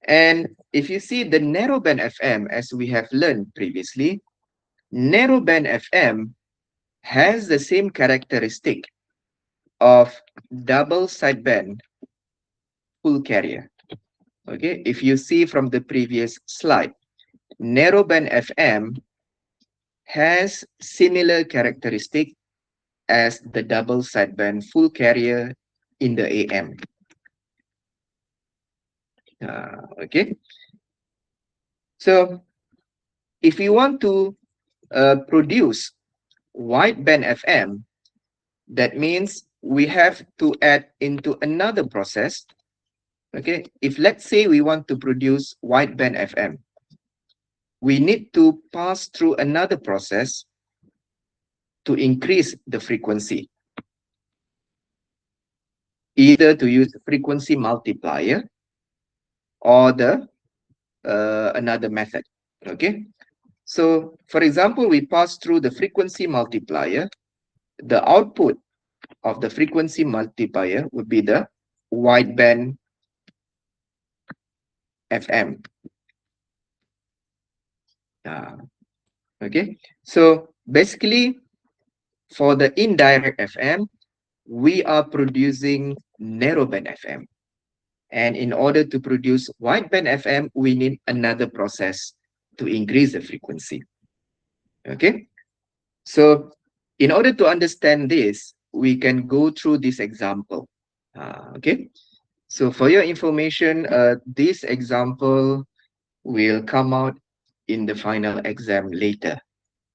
and if you see the narrow band FM, as we have learned previously, narrow band FM has the same characteristic of double sideband full carrier. Okay, if you see from the previous slide, narrowband FM has similar characteristic as the double sideband full carrier in the AM. Okay, so if you want to produce wideband FM, that means we have to add into another process. Okay, if let's say we want to produce wideband FM, we need to pass through another process to increase the frequency. Either to use frequency multiplier or the another method. Okay, so for example, we pass through the frequency multiplier. The output of the frequency multiplier would be the wideband FM. Okay, so basically for the indirect FM, we are producing narrowband FM. And in order to produce wideband FM, we need another process to increase the frequency. Okay, so in order to understand this, we can go through this example. Okay, so for your information, this example will come out in the final exam later.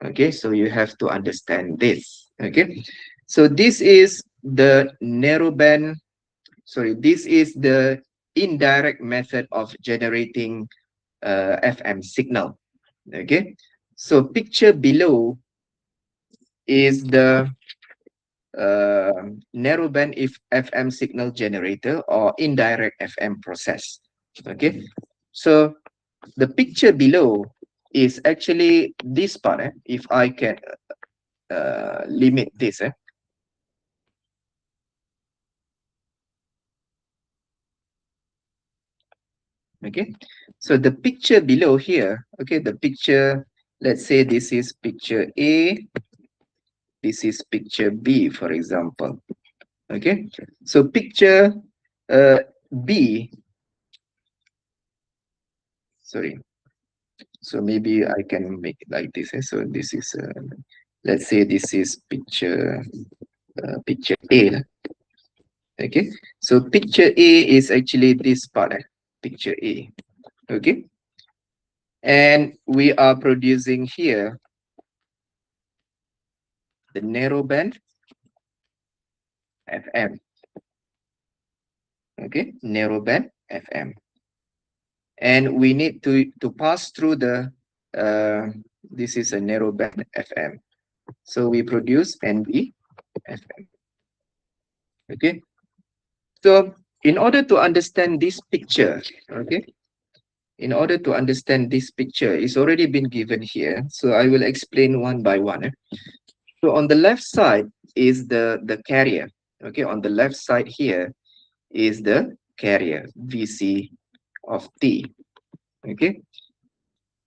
Okay, so you have to understand this. Okay, so this is the narrowband, sorry, this is the indirect method of generating FM signal. Okay, so picture below is the narrowband if FM signal generator or indirect FM process. Okay, so the picture below is actually this part. If I can limit this. Okay, so the picture below here, okay, the picture, let's say this is picture A, this is picture B, for example. Okay, so picture B, sorry, so maybe I can make it like this. So this is, let's say this is picture A. Okay, so picture A is actually this part, picture A. Okay, and we are producing here the narrowband FM. Okay, narrowband FM, and we need to pass through the this is a narrowband FM, so we produce NB FM. Okay, so in order to understand this picture, okay, in order to understand this picture, it's already been given here, so I will explain one by one. So on the left side is the carrier. Okay, on the left side here is the carrier VC of T. Okay,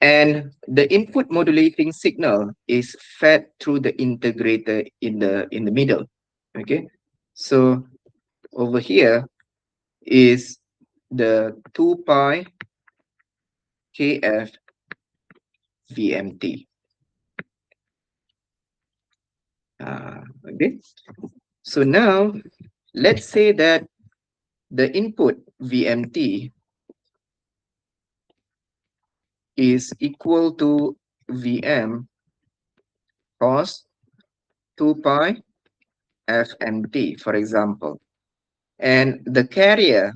and the input modulating signal is fed through the integrator in the middle. Okay, so over here is the 2 pi KF VMT. Okay, so now let's say that the input VMT is equal to Vm cos 2 pi FMT, for example, and the carrier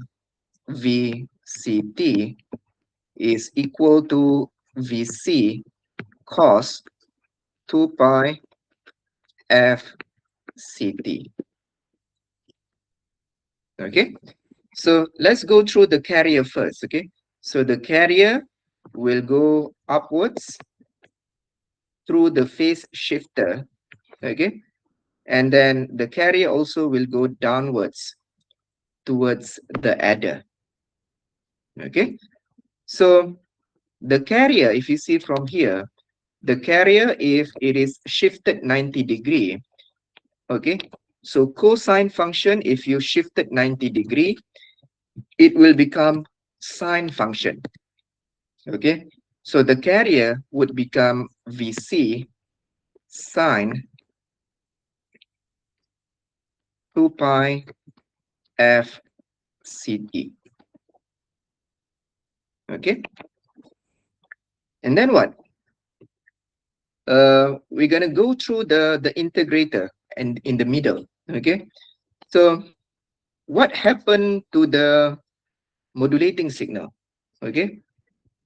VCT is equal to Vc cos 2 pi FCT. Okay, so let's go through the carrier first. Okay, so the carrier will go upwards through the phase shifter. Okay, and then the carrier also will go downwards towards the adder. Okay, so the carrier, if you see from here, the carrier, if it is shifted 90 degree, okay, so cosine function, if you shifted 90 degree, it will become sine function. Okay, so the carrier would become VC sine 2 pi f ct. Okay, and then what? We're gonna go through the integrator and in the middle. Okay, so what happened to the modulating signal? Okay,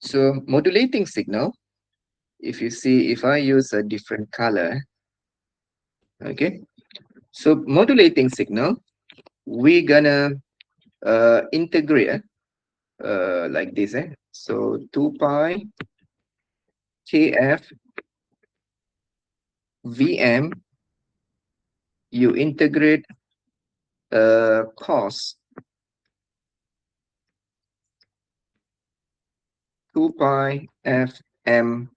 so modulating signal, if you see, if I use a different color, okay, so modulating signal, we're gonna integrate like this, so 2 pi kf vm, you integrate cos 2 pi fm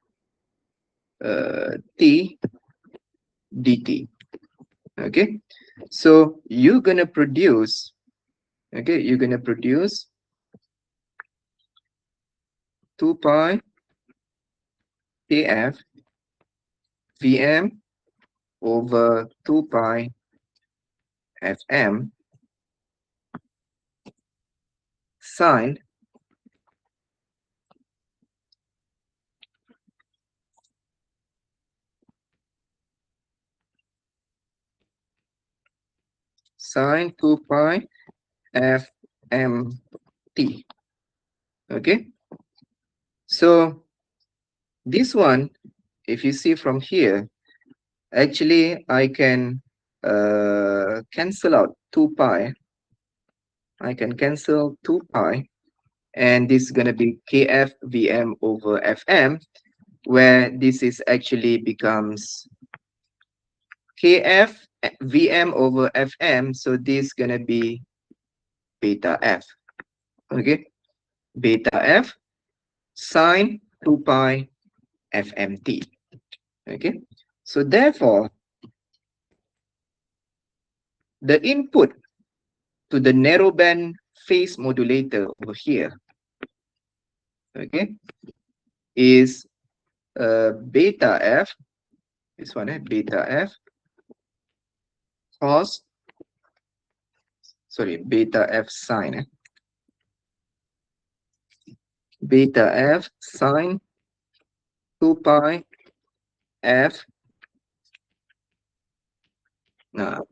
t dt. Okay, so you're gonna produce, okay, you're gonna produce 2 pi kf vm over 2 pi fm sine sine 2 pi fm t. Okay, so this one, if you see from here, actually I can cancel out 2 pi. I can cancel 2 pi, and this is going to be kf vm over fm, where this is actually becomes kf vm over fm, so this is going to be beta f. Okay, beta f sine 2 pi fmt. Okay, so therefore the input to the narrowband phase modulator over here, okay, is beta f, this one, beta f cos, sorry, beta f sine, beta f sine 2 pi f. Now,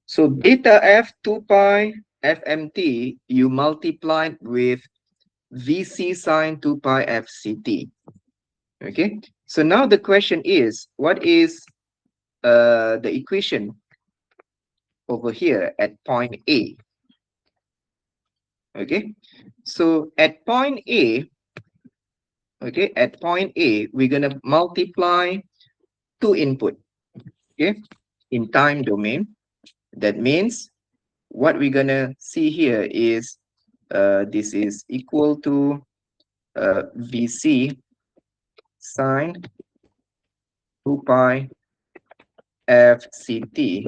so beta f 2 pi fmt, you multiply with vc sine 2 pi fct. Okay, so now the question is, what is the equation over here at point A? Okay, so at point A, okay, at point A, we're gonna multiply two input, okay, in time domain. That means what we're gonna see here is this is equal to VC sine 2 pi FCT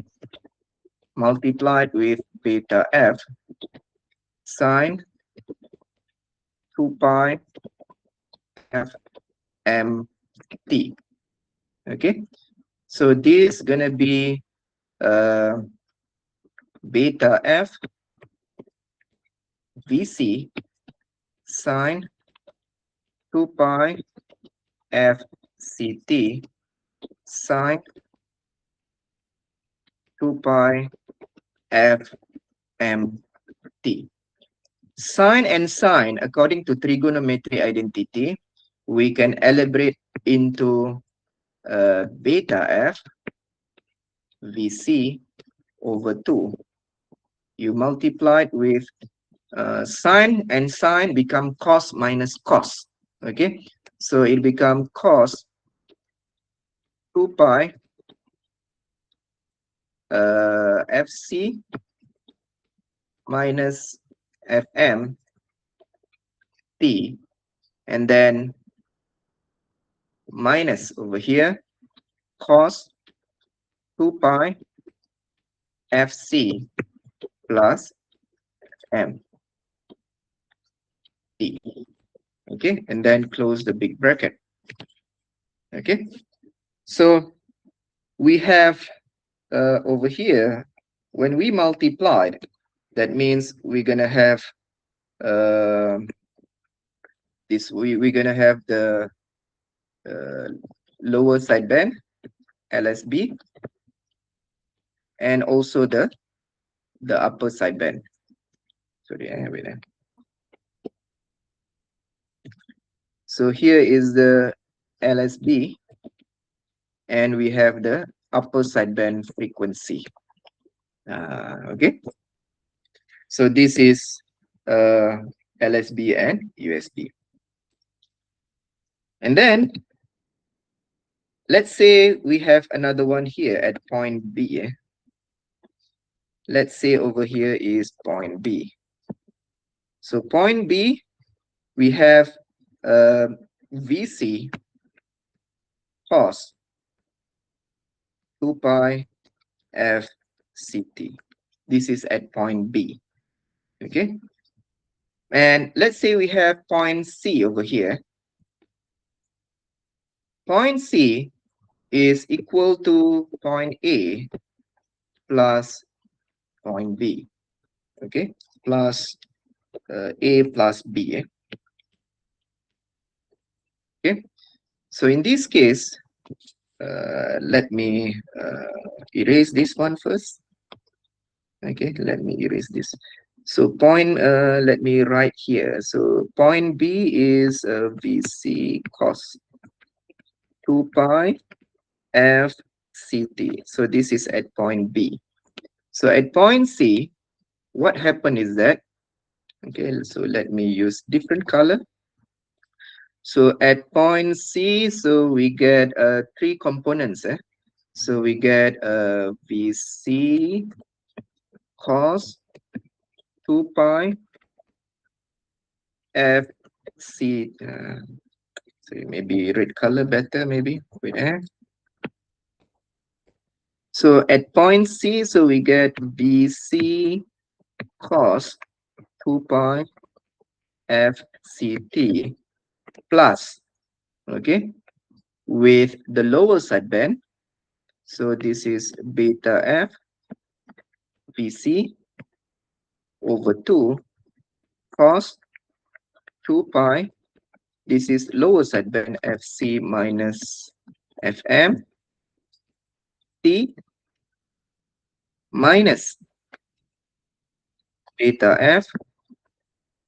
multiplied with beta F sine 2 pi FMT. Okay, so this is gonna be beta F VC sine 2 pi FCT sine 2 pi FMT. Sine and sine, according to trigonometry identity, we can elaborate into beta F VC over 2. You multiply it with sine, and sine become cos minus cos. Okay, so it become cos 2 pi FC minus FM T, and then minus over here cos 2 pi FC plus M. D. Okay, and then close the big bracket. Okay, so we have over here, when we multiplied, that means we're gonna have we're gonna have the uh, lower sideband LSB and also the upper sideband. Sorry, I have it. So here is the LSB, and we have the upper sideband frequency. Okay, so this is LSB and USB. And then let's say we have another one here at point B. Let's say over here is point B. So point B, we have VC cos 2 pi FCT. This is at point B. Okay. And let's say we have point C over here. Point C is equal to point A plus point B. Okay. Plus A plus B. Okay. So in this case, let me erase this one first. Okay, let me erase this. So point, let me write here. So point B is VC cos 2 pi FCT. So this is at point B. So at point C, what happened is that, okay, so let me use different color. So at point C, so we get three components. So we get VC cos 2 pi FC. So maybe red color better, maybe. Wait, So at point C, so we get VC cos 2 pi FCT plus, okay, with the lower sideband. So this is beta F VC over 2 cos 2 pi. This is lower sideband FC minus FM T minus beta F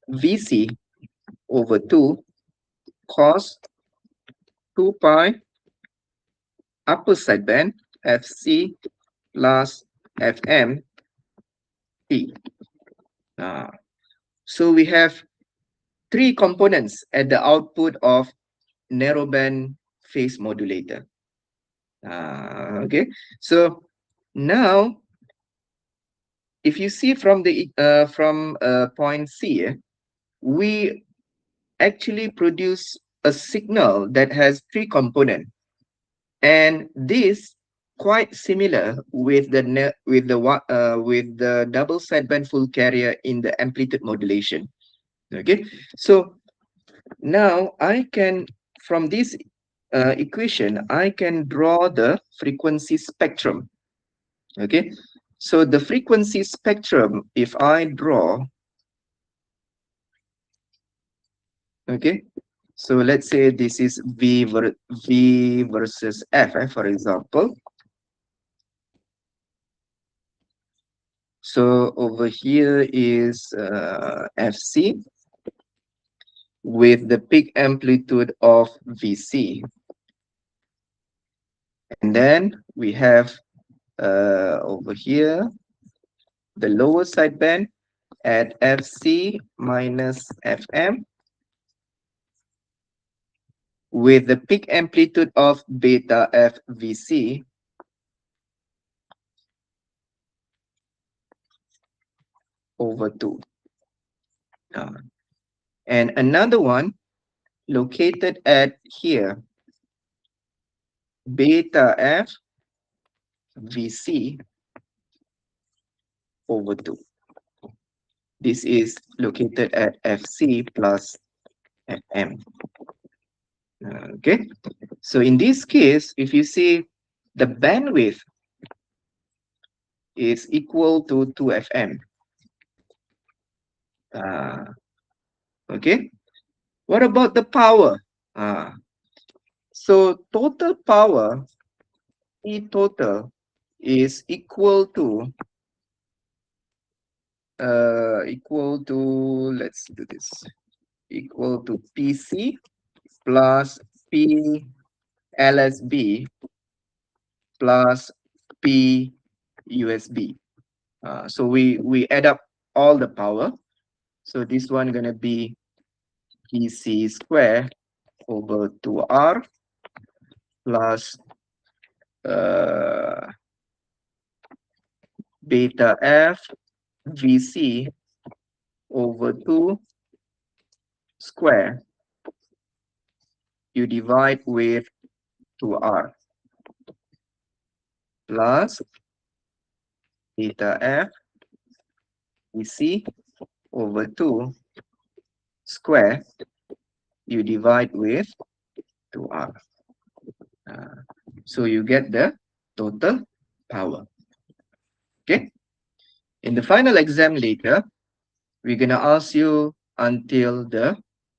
VC over 2 cos 2 pi upper sideband FC plus FM T. So we have three components at the output of narrowband phase modulator. Okay, so now if you see from the point C, we actually produce a signal that has three components, and this quite similar with the double sideband full carrier in the amplitude modulation. Okay, so now I can, from this equation, I can draw the frequency spectrum. Okay, so the frequency spectrum, if I draw, okay, so let's say this is V versus F, for example. So over here is FC with the peak amplitude of VC. And then we have over here the lower sideband at FC minus FM with the peak amplitude of beta FVC over 2. And another one located at here, beta F VC over 2. This is located at FC plus FM. Okay, so in this case, if you see the bandwidth is equal to 2 FM. Okay, what about the power? So total power, E total, is equal to let's do this, equal to PC plus P LSB plus P USB. So we add up all the power. So this one gonna be PC square over 2R plus uh, beta F VC over 2 square. You divide with 2R plus beta F VC over 2 square. You divide with 2R. So you get the total power. Okay. In the final exam later, we're gonna ask you until the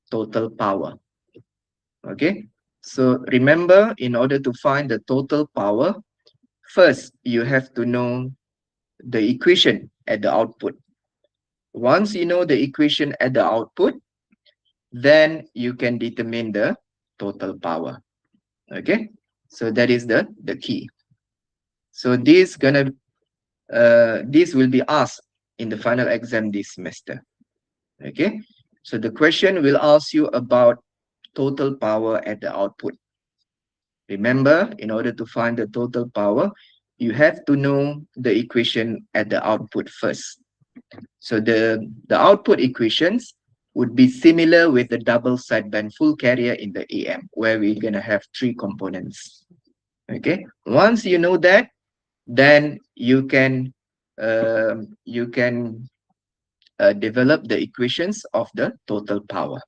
total power. Okay. So remember, in order to find the total power, first you have to know the equation at the output. Once you know the equation at the output, then you can determine the total power. Okay. So that is the key. So this will be asked in the final exam this semester. Okay, so the question will ask you about total power at the output. Remember, in order to find the total power, you have to know the equation at the output first. So the output equations would be similar with the double sideband full carrier in the AM, where we're gonna have 3 components. Okay, once you know that, then you can develop the equations of the total power.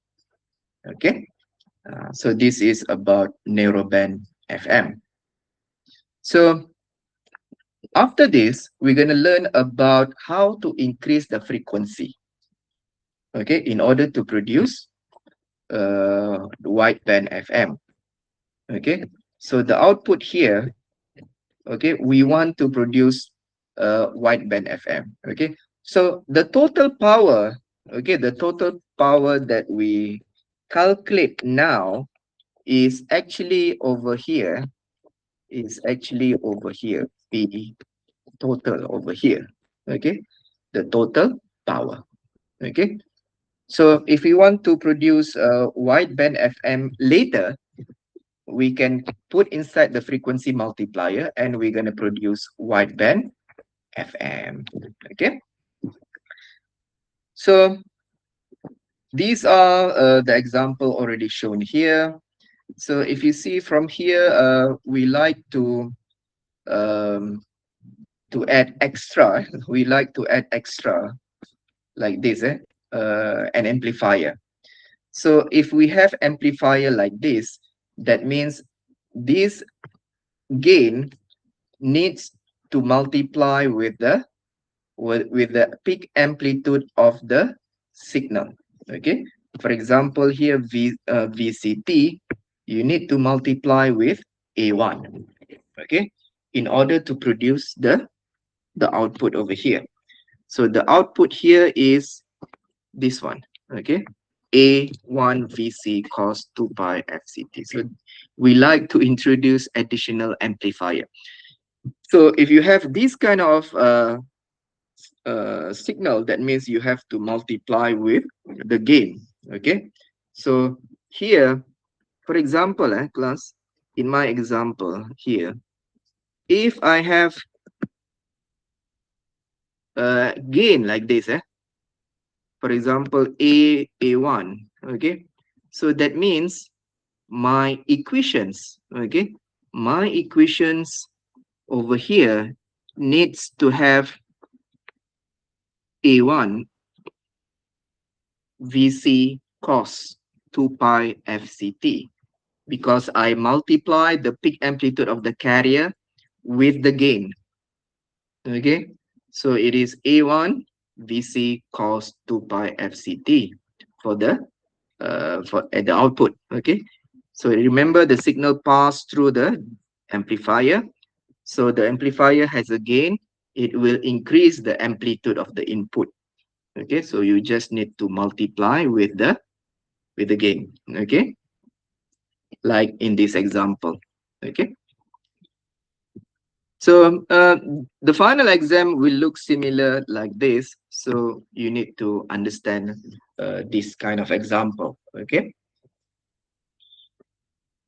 Okay, so this is about narrowband FM. So after this, we're going to learn about how to increase the frequency, okay, in order to produce wideband FM. Okay, so the output here, okay, we want to produce wideband FM. Okay, so the total power, okay, the total power that we calculate now is actually over here, P total over here. Okay, the total power. Okay, so if we want to produce a wideband FM later, we can put inside the frequency multiplier and we're going to produce wideband FM. Okay, so these are the example already shown here. So if you see from here, we like to add extra. We like to add extra like this, an amplifier. So if we have amplifier like this, that means this gain needs to multiply with the peak amplitude of the signal. Okay, for example, here VCT, you need to multiply with A1. Okay, in order to produce the output over here. So the output here is this one. Okay, A1 VC cos 2 pi FCT. So we like to introduce additional amplifier. So if you have this kind of signal, that means you have to multiply with the gain. Okay, so here, for example, class, in my example here, if I have gain like this, for example, A1, okay, so that means my equations, okay, my equations over here needs to have A1 VC cos 2 pi FCT, because I multiply the peak amplitude of the carrier with the gain. Okay, so it is A1 VC cos 2 pi FCT for the at the output. Okay, so remember the signal passed through the amplifier. So the amplifier has a gain. It will increase the amplitude of the input. Okay, so you just need to multiply with the gain. Okay, like in this example. Okay, so the final exam will look similar like this. So you need to understand this kind of example. Okay.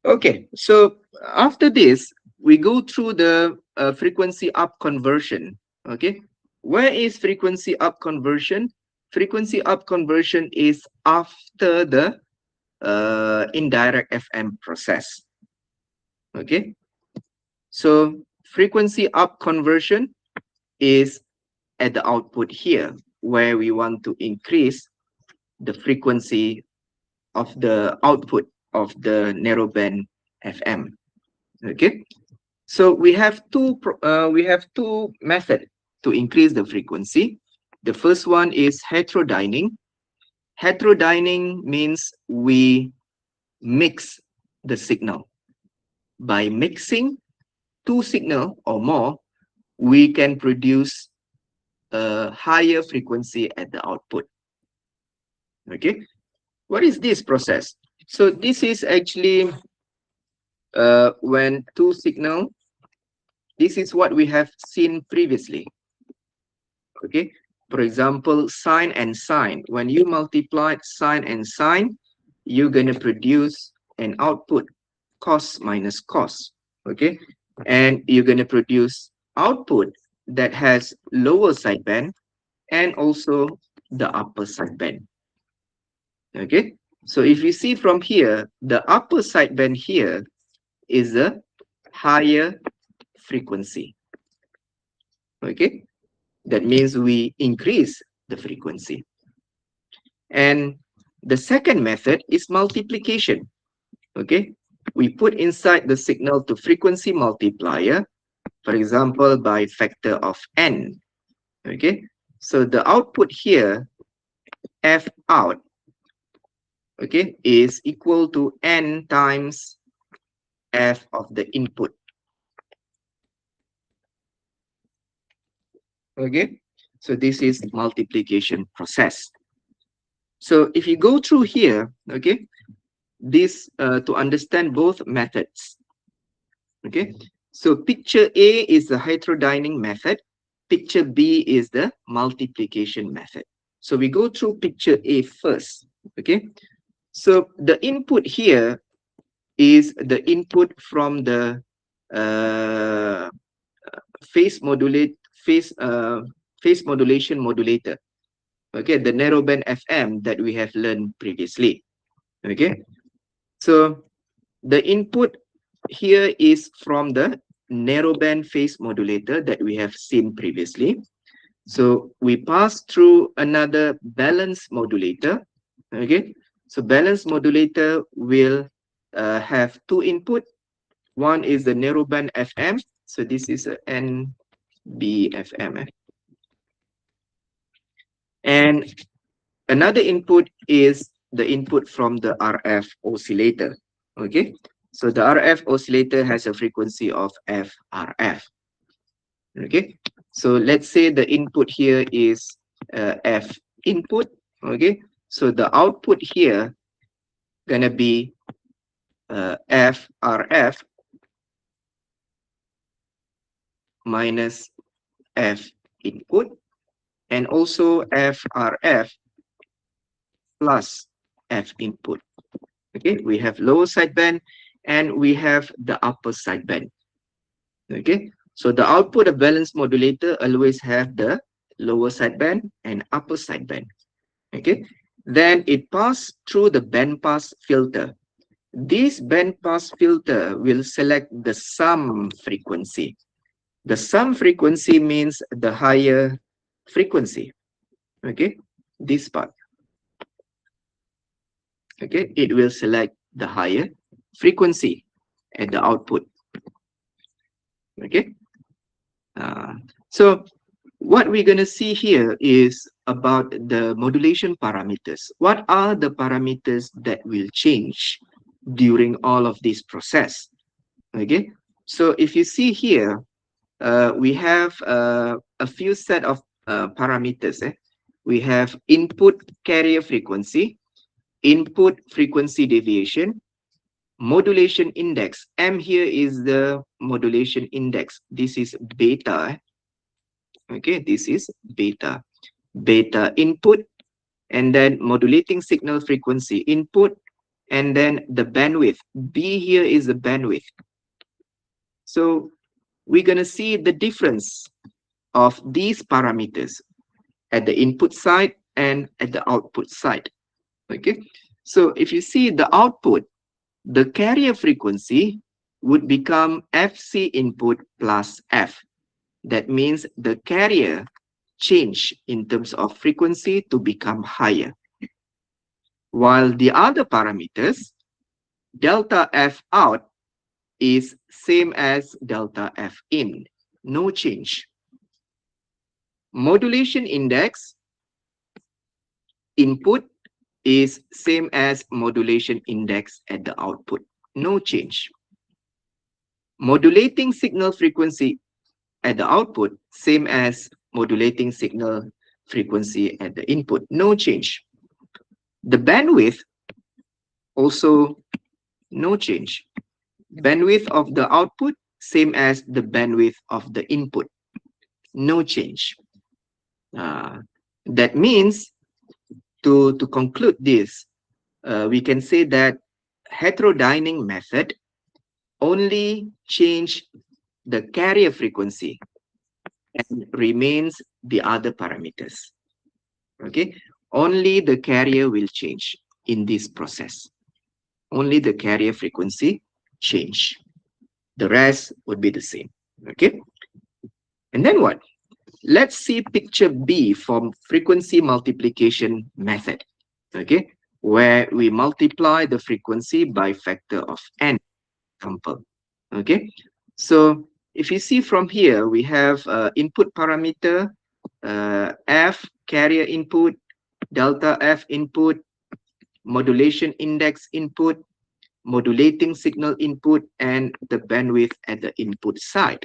Okay, so after this, we go through the frequency up conversion. Okay, where is frequency up conversion? Frequency up conversion is after the indirect FM process. Okay, so frequency up conversion is at the output here, where we want to increase the frequency of the output of the narrowband FM. Okay, so we have two methods to increase the frequency. The first one is heterodyning. Heterodyning means we mix the signal. By mixing two signal or more, we can produce a higher frequency at the output. Okay, what is this process? So this is actually when two signal, this is what we have seen previously. Okay, for example, sine and sine. When you multiply sine and sine, you're going to produce an output cos minus cos. Okay, and you're going to produce output that has lower sideband and also the upper sideband. Okay, so if you see from here, the upper sideband here is a higher frequency. Okay, that means we increase the frequency. And the second method is multiplication. Okay, we put inside the signal to frequency multiplier, for example, by factor of n. Okay, so the output here, F out, okay, is equal to n times F of the input. Okay, so this is multiplication process. So if you go through here, okay, this to understand both methods. Okay, so picture A is the heterodyning method. Picture B is the multiplication method. So we go through picture A first. Okay, so the input here is the input from the phase modulation modulator. Okay, the narrowband FM that we have learned previously. Okay, so the input here is from the narrowband phase modulator that we have seen previously. So we pass through another balance modulator. Okay, so balance modulator will have two input. One is the narrowband FM. So this is a NBFM. And another input is the input from the RF oscillator. Okay, so the RF oscillator has a frequency of FRF. Okay, so let's say the input here is F input. Okay, so the output here gonna be FRF minus F input, and also FRF plus F input. Okay, we have lower sideband and we have the upper sideband. Okay, so the output of balance modulator always have the lower sideband and upper sideband. Okay, then it passes through the bandpass filter. This bandpass filter will select the sum frequency. The sum frequency means the higher frequency. Okay, this part. Okay, it will select the higher frequency at the output. Okay, so what we're going to see here is about the modulation parameters. What are the parameters that will change during all of this process? Okay, so if you see here, we have a few set of parameters. We have input carrier frequency, input frequency deviation, modulation index. M here is the modulation index. This is beta. Okay, this is beta. Beta input, and then modulating signal frequency input, and then the bandwidth. B here is the bandwidth. So we're going to see the difference of these parameters at the input side and at the output side. Okay, so if you see the output, the carrier frequency would become FC input plus F. That means the carrier change in terms of frequency to become higher. While the other parameters, delta F out is same as delta F in, no change. Modulation index input is same as modulation index at the output, no change. Modulating signal frequency at the output, same as modulating signal frequency at the input, no change. The bandwidth, also no change. Bandwidth of the output, same as the bandwidth of the input, no change. That means, to conclude this, we can say that heterodyning method only change the carrier frequency and remains the other parameters. Okay, only the carrier will change in this process. Only the carrier frequency change. The rest would be the same. Okay, and then what? Let's see picture B from frequency multiplication method. Okay, where we multiply the frequency by factor of n. Example. Okay, so if you see from here, we have input parameter F, carrier input, delta F input, modulation index input, modulating signal input, and the bandwidth at the input side.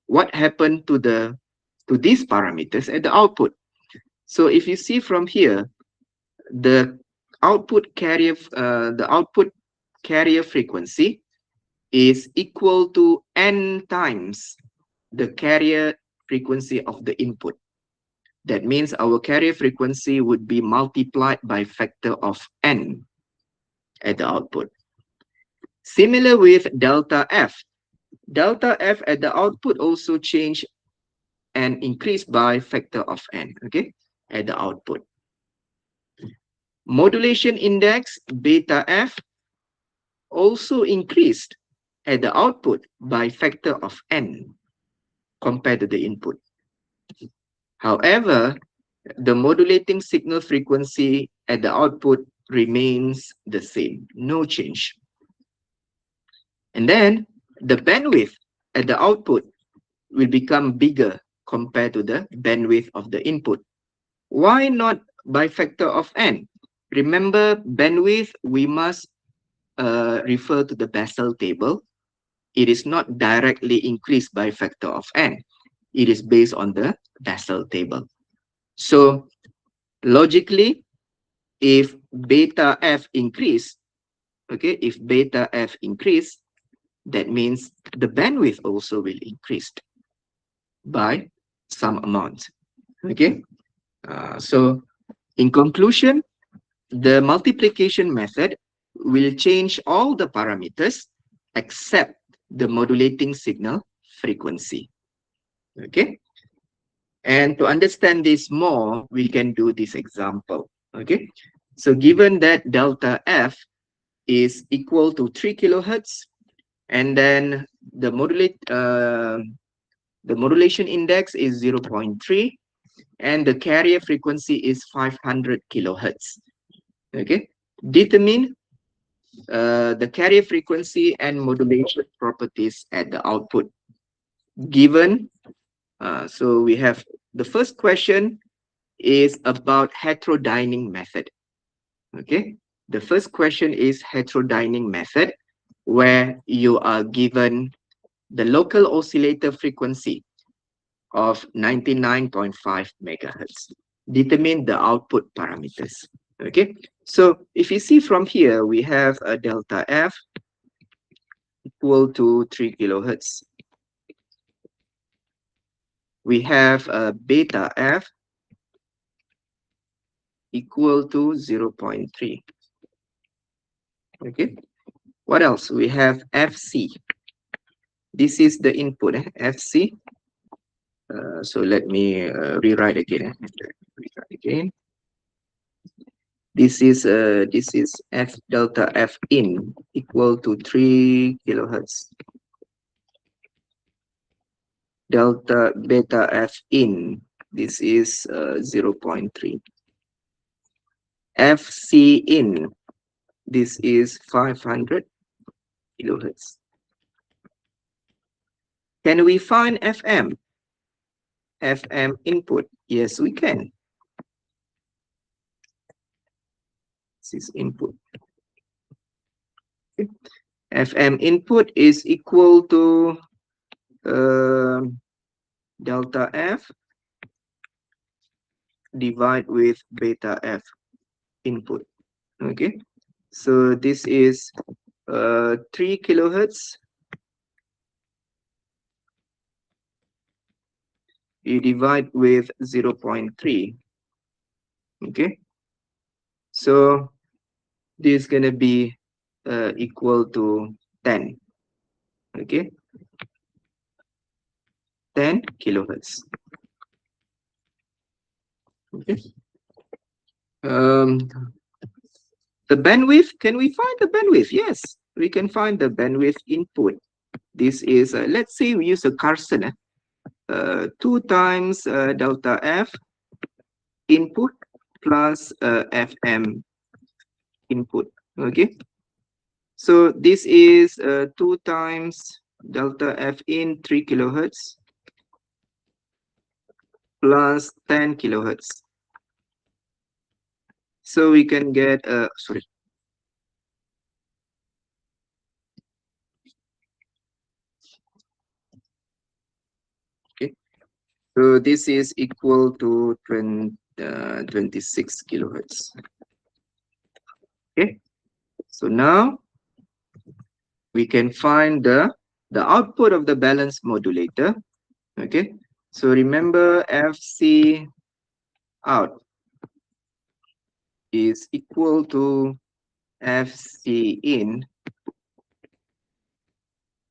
What happened to these parameters at the output? So if you see from here, the output carrier frequency is equal to n times the carrier frequency of the input. That means our carrier frequency would be multiplied by factor of n at the output. Similar with delta F. Delta F at the output also change and increase by factor of n, okay, at the output. Modulation index, beta F, also increased at the output by factor of n compared to the input. However, the modulating signal frequency at the output remains the same, no change. And then the bandwidth at the output will become bigger compared to the bandwidth of the input. Why not by factor of n? Remember, bandwidth, we must refer to the Bessel table. It is not directly increased by factor of n. It is based on the Bessel table. So logically, if beta F increase, okay, if beta F increase, that means the bandwidth also will increase by some amount. Okay, so in conclusion, the multiplication method will change all the parameters except the modulating signal frequency. Okay, and to understand this more, we can do this example. Okay, so given that delta F is equal to 3 kilohertz, and then the modulation index is 0.3, and the carrier frequency is 500 kilohertz. Okay, Determine the carrier frequency and modulation properties at the output. Given, so we have the first question is about heterodyning method. Okay, the first question is heterodyning method, where you are given the local oscillator frequency of 99.5 megahertz. Determine the output parameters. Okay, so if you see from here, we have a delta F equal to 3 kilohertz. We have a beta F equal to 0.3. Okay, what else? We have FC. This is the input, FC. So let me rewrite again. This is F delta F in equal to 3 kilohertz. Delta beta F in, this is 0.3. FC in, this is 500 kilohertz. Can we find FM? FM input? Yes, we can. This is input. Okay. FM input is equal to delta F divide with beta F input. Okay, so this is 3 kilohertz. You divide with 0.3. Okay, so this is gonna be equal to 10. Okay, 10 kilohertz. Okay. The bandwidth, can we find the bandwidth? Yes, we can find the bandwidth input. This is, let's say we use a Carson, 2 times delta F input plus FM input. Okay, so this is 2 times delta F in 3 kilohertz plus 10 kilohertz. So we can get sorry. Okay, so this is equal to 26 kilohertz. Okay, so now we can find the output of the balance modulator. Okay, so remember FC out is equal to FC in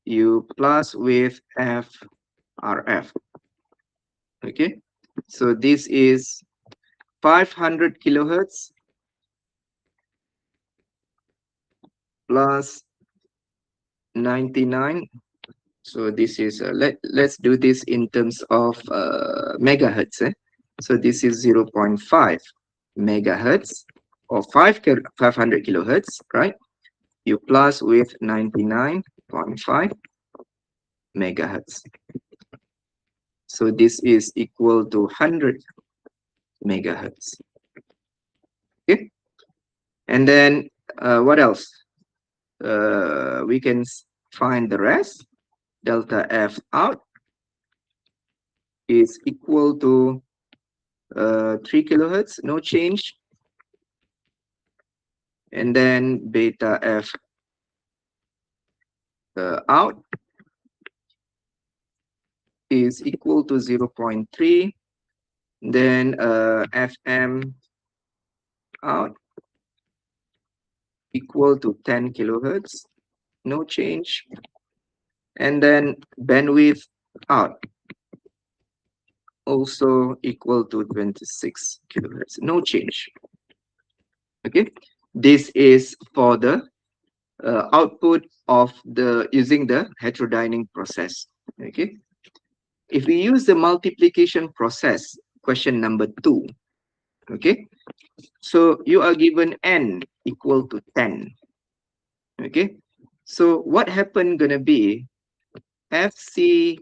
you plus with FRF. Okay, so this is 500 kilohertz plus 99. So this is let's do this in terms of megahertz. So this is 0.5 megahertz or 500 kilohertz, right? You plus with 99.5 megahertz. So this is equal to 100 megahertz. Okay, and then what else? We can find the rest. Delta F out is equal to 3 kilohertz, no change. And then beta F out is equal to 0.3. Then FM out equal to 10 kilohertz, no change. And then bandwidth out also equal to 26 kilohertz, no change. Okay, this is for the output of the using the heterodyning process. Okay, if we use the multiplication process, question number 2, Okay, so you are given n equal to 10. Okay, so what happened gonna be FC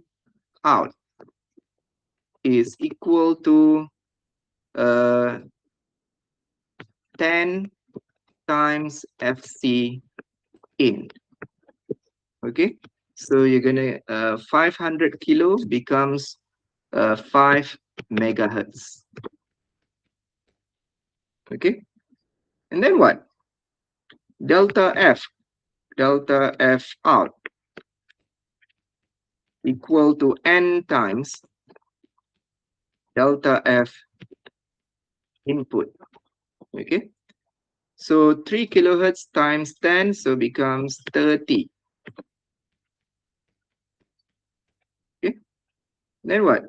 out is equal to 10 times FC in. Okay, so you're gonna 500 kilo becomes 5 megahertz. Okay, and then what? Delta F out equal to n times delta F input. Okay, so 3 kilohertz times 10, so becomes 30. Okay, then what?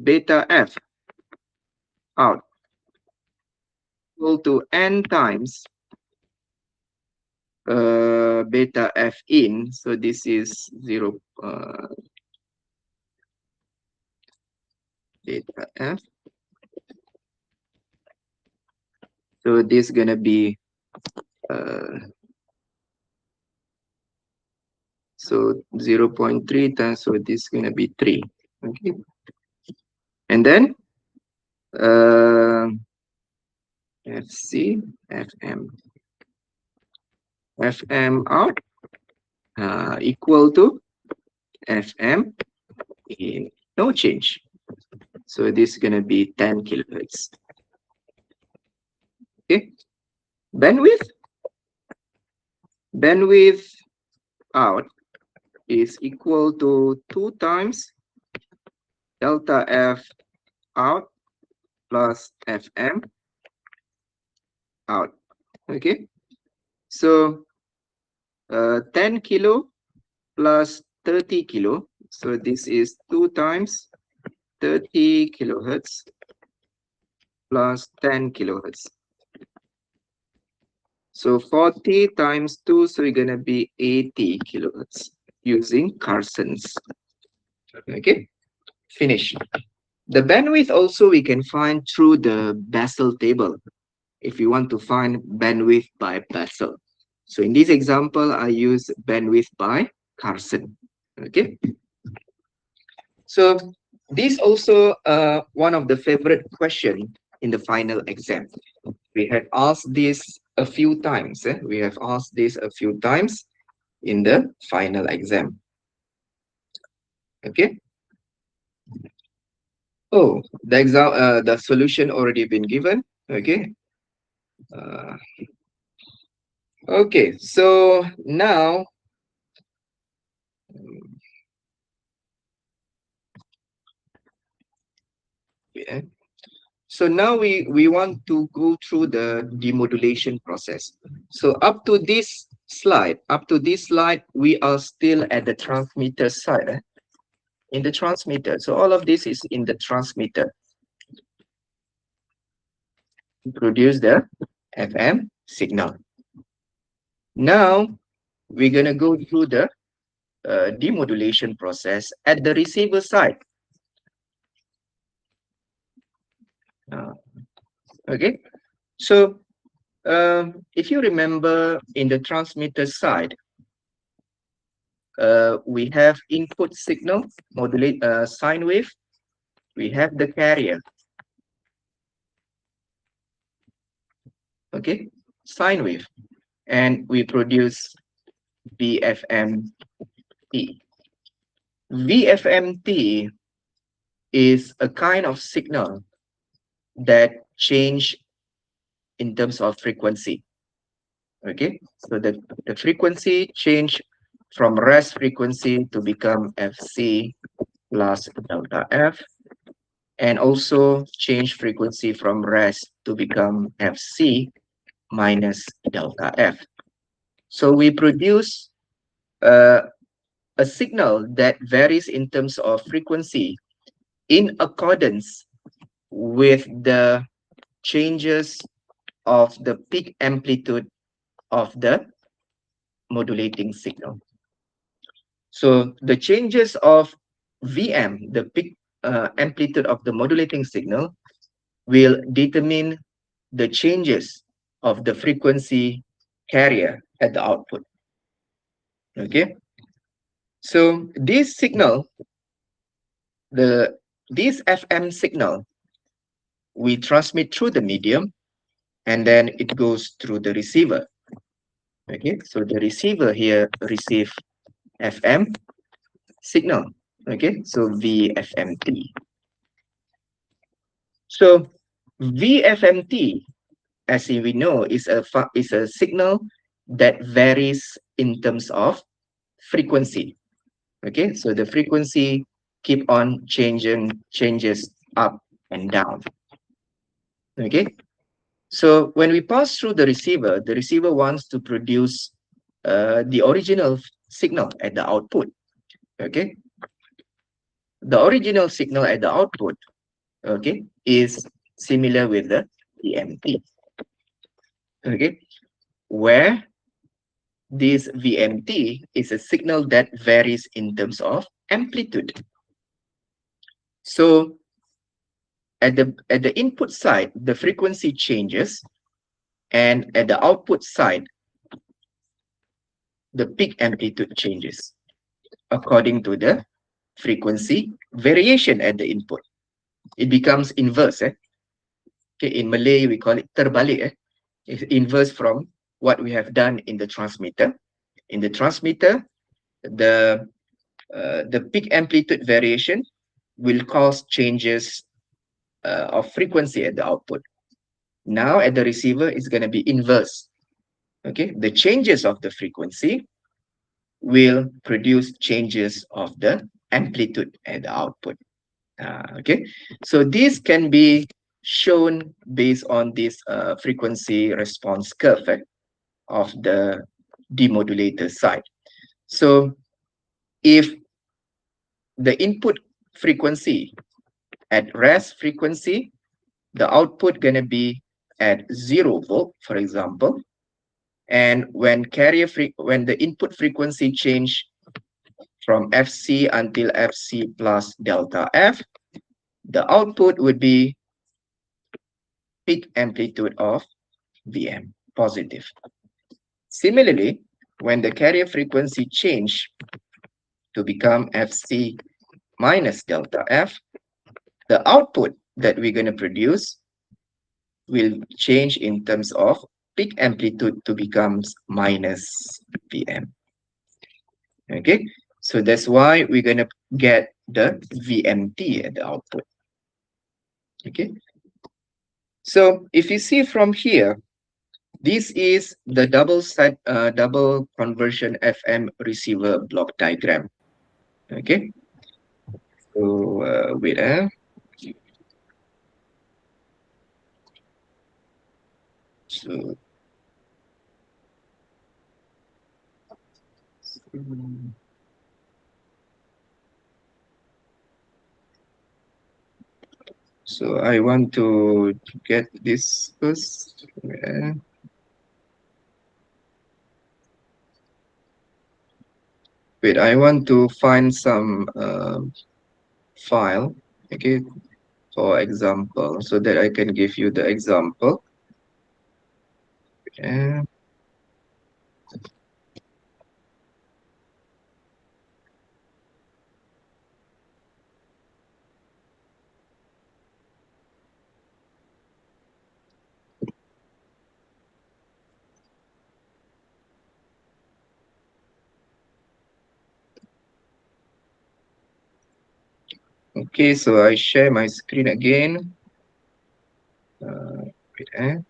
Beta F out equal to n times beta F in, so this is 0 beta F. So this is gonna be so 0.3 times, so this is gonna be 3. Okay, and then FC FM out equal to FM in, no change. So this is gonna be 10 kilohertz. Okay, bandwidth out is equal to 2 times delta F out plus FM out. Okay, so 10 kilo plus 30 kilo, so this is 2 times 30 kilohertz plus 10 kilohertz. So 40 times 2, so you're gonna be 80 kilohertz using Carson's. Okay, finish. The bandwidth also we can find through the Bessel table if you want to find bandwidth by Bessel. So in this example, I use bandwidth by Carson. Okay. So this also one of the favorite question in the final exam. We had asked this a few times. We have asked this a few times in the final exam. Okay. Oh, the solution already been given. Okay. Okay. So now, yeah. So now we want to go through the demodulation process. So up to this slide, we are still at the transmitter side. In the transmitter. So all of this is in the transmitter. Produce the FM signal. Now we're gonna go through the demodulation process at the receiver side. Okay, so if you remember in the transmitter side, we have input signal, modulate sine wave. We have the carrier. Okay, sine wave, and we produce VFMT. VFMT is a kind of signal that change in terms of frequency. Okay, so the frequency change from rest frequency to become FC plus delta F, and also change frequency from rest to become FC minus delta F. So we produce a signal that varies in terms of frequency in accordance with the changes of the peak amplitude of the modulating signal. So the changes of VM, the peak amplitude of the modulating signal, will determine the changes of the frequency carrier at the output. Okay, so this signal, this FM signal, we transmit through the medium, and then it goes through the receiver. Okay, so the receiver here receive FM signal. Okay, so VFMT. So VFMT, as we know, is a signal that varies in terms of frequency. Okay, so the frequency keep on changes up and down. Okay, so when we pass through the receiver wants to produce the original signal at the output. Okay, the original signal at the output, okay, is similar with the VMT. Okay, where this VMT is a signal that varies in terms of amplitude. So at the input side, the frequency changes, and at the output side, the peak amplitude changes according to the frequency variation at the input. It becomes inverse. Okay, in Malay, we call it terbalik. It's inverse from what we have done in the transmitter. In the transmitter, the peak amplitude variation will cause changes of frequency at the output. Now at the receiver, it's going to be inverse. Okay, the changes of the frequency will produce changes of the amplitude at the output. Okay, so this can be shown based on this frequency response curve of the demodulator side. So if the input frequency at rest frequency, the output gonna be at 0 volt, for example. And when when the input frequency change from FC until FC plus delta F, the output would be peak amplitude of VM, positive. Similarly, when the carrier frequency change to become FC minus delta F, the output that we're going to produce will change in terms of peak amplitude to becomes minus VM. Okay, so that's why we're going to get the VMT at the output. Okay, so if you see from here, this is the double conversion FM receiver block diagram. Okay, so wait. So so I want to get this first. Wait, I want to find some file, okay, for example, so that I can give you the example. Okay, so I share my screen again. Wait,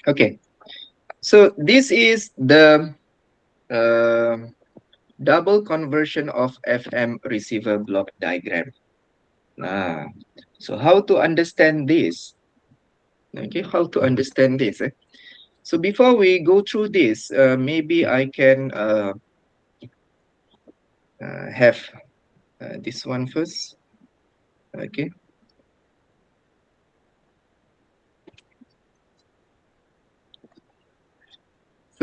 Okay, so this is the double conversion of FM receiver block diagram. So how to understand this? Okay, how to understand this? So before we go through this, maybe I can have this one first. Okay,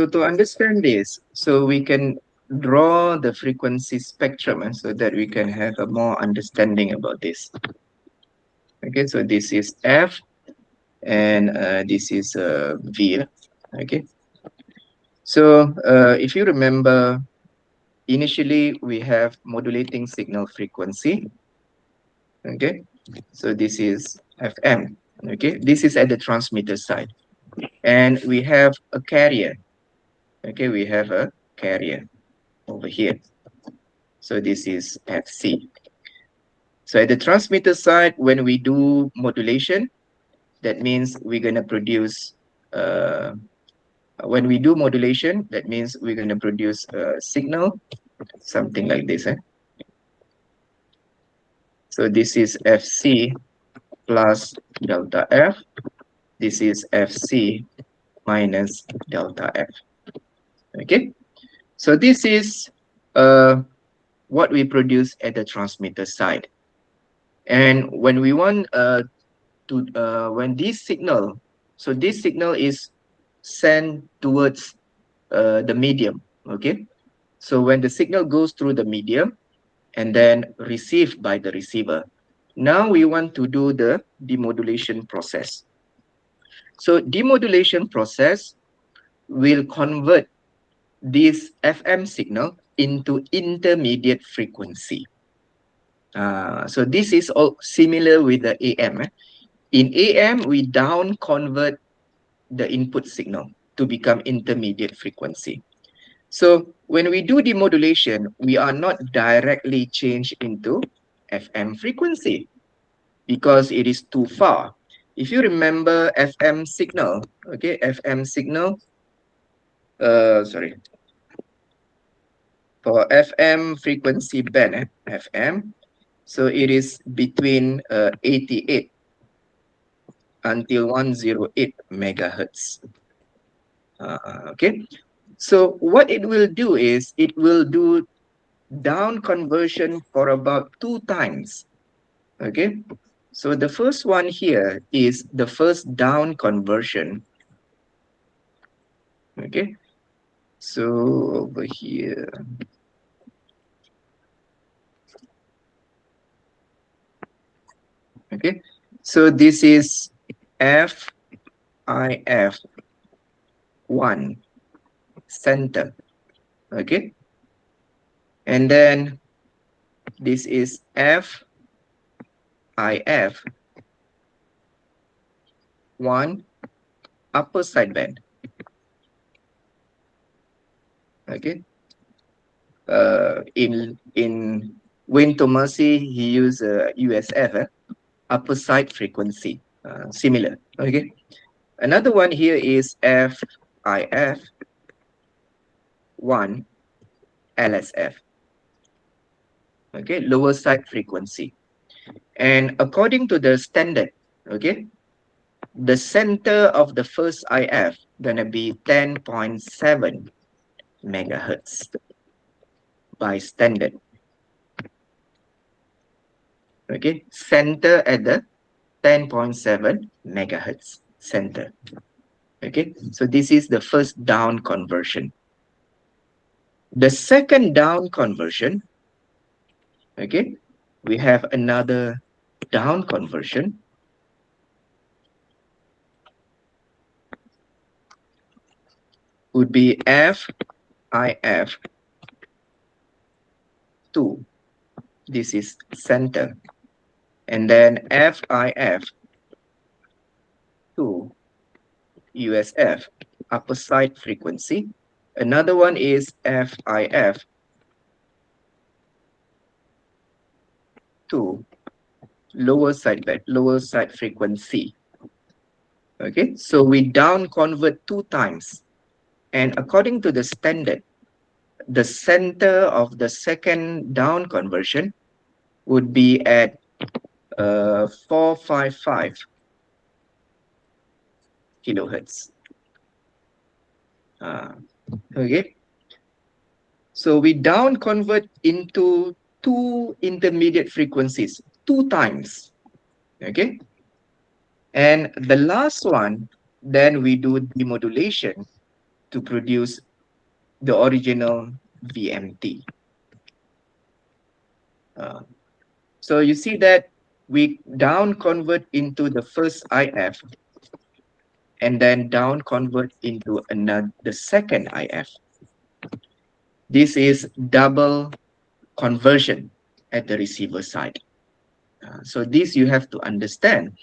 So to understand this, so we can draw the frequency spectrum so that we can have a more understanding about this. Okay, so this is F and this is V. Okay, so if you remember, initially we have modulating signal frequency. Okay, so this is FM. Okay, this is at the transmitter side, and we have a carrier. Okay, we have a carrier over here. So this is FC. So at the transmitter side, when we do modulation, that means we're going to produce, when we do modulation, that means we're going to produce a signal, something like this. So this is FC plus delta F. This is FC minus delta F. Okay. So this is what we produce at the transmitter side. And when we want when this signal, so this signal is sent towards the medium, okay? So when the signal goes through the medium and then received by the receiver, now we want to do the demodulation process. So demodulation process will convert this FM signal into intermediate frequency. So this is all similar with the AM. In AM, we down convert the input signal to become intermediate frequency. So when we do demodulation, we are not directly changed into FM frequency because it is too far. If you remember FM signal, okay, FM signal, sorry, for FM frequency band, FM, so it is between 88 until 108 megahertz. Okay, so what it will do is it will do down conversion for about 2 times. Okay, so the first one here is the first down conversion. Okay, so over here, okay, so this is FIF1 center. Okay, and then this is FIF1 upper sideband. Okay, in Wayne Tomasi, he used USF, upper side frequency, similar. Okay, another one here is FIF1 LSF. Okay, lower side frequency. And according to the standard, okay, the center of the first IF gonna be 10.7 megahertz by standard. Okay, center at the 10.7 megahertz center. Okay, so this is the first down conversion. The second down conversion, okay, we have another down conversion. Would be FIF2. This is center. And then FIF2 USF, upper side frequency. Another one is FIF2 lower side band, lower side frequency. Okay, so we down convert 2 times. And according to the standard, the center of the second down conversion would be at 455 kilohertz. Okay, so we down convert into 2 intermediate frequencies 2 times. Okay, and the last one, then we do demodulation to produce the original VMT. So you see that we down convert into the first IF and then down convert into the second IF. This is double conversion at the receiver side. So this you have to understand,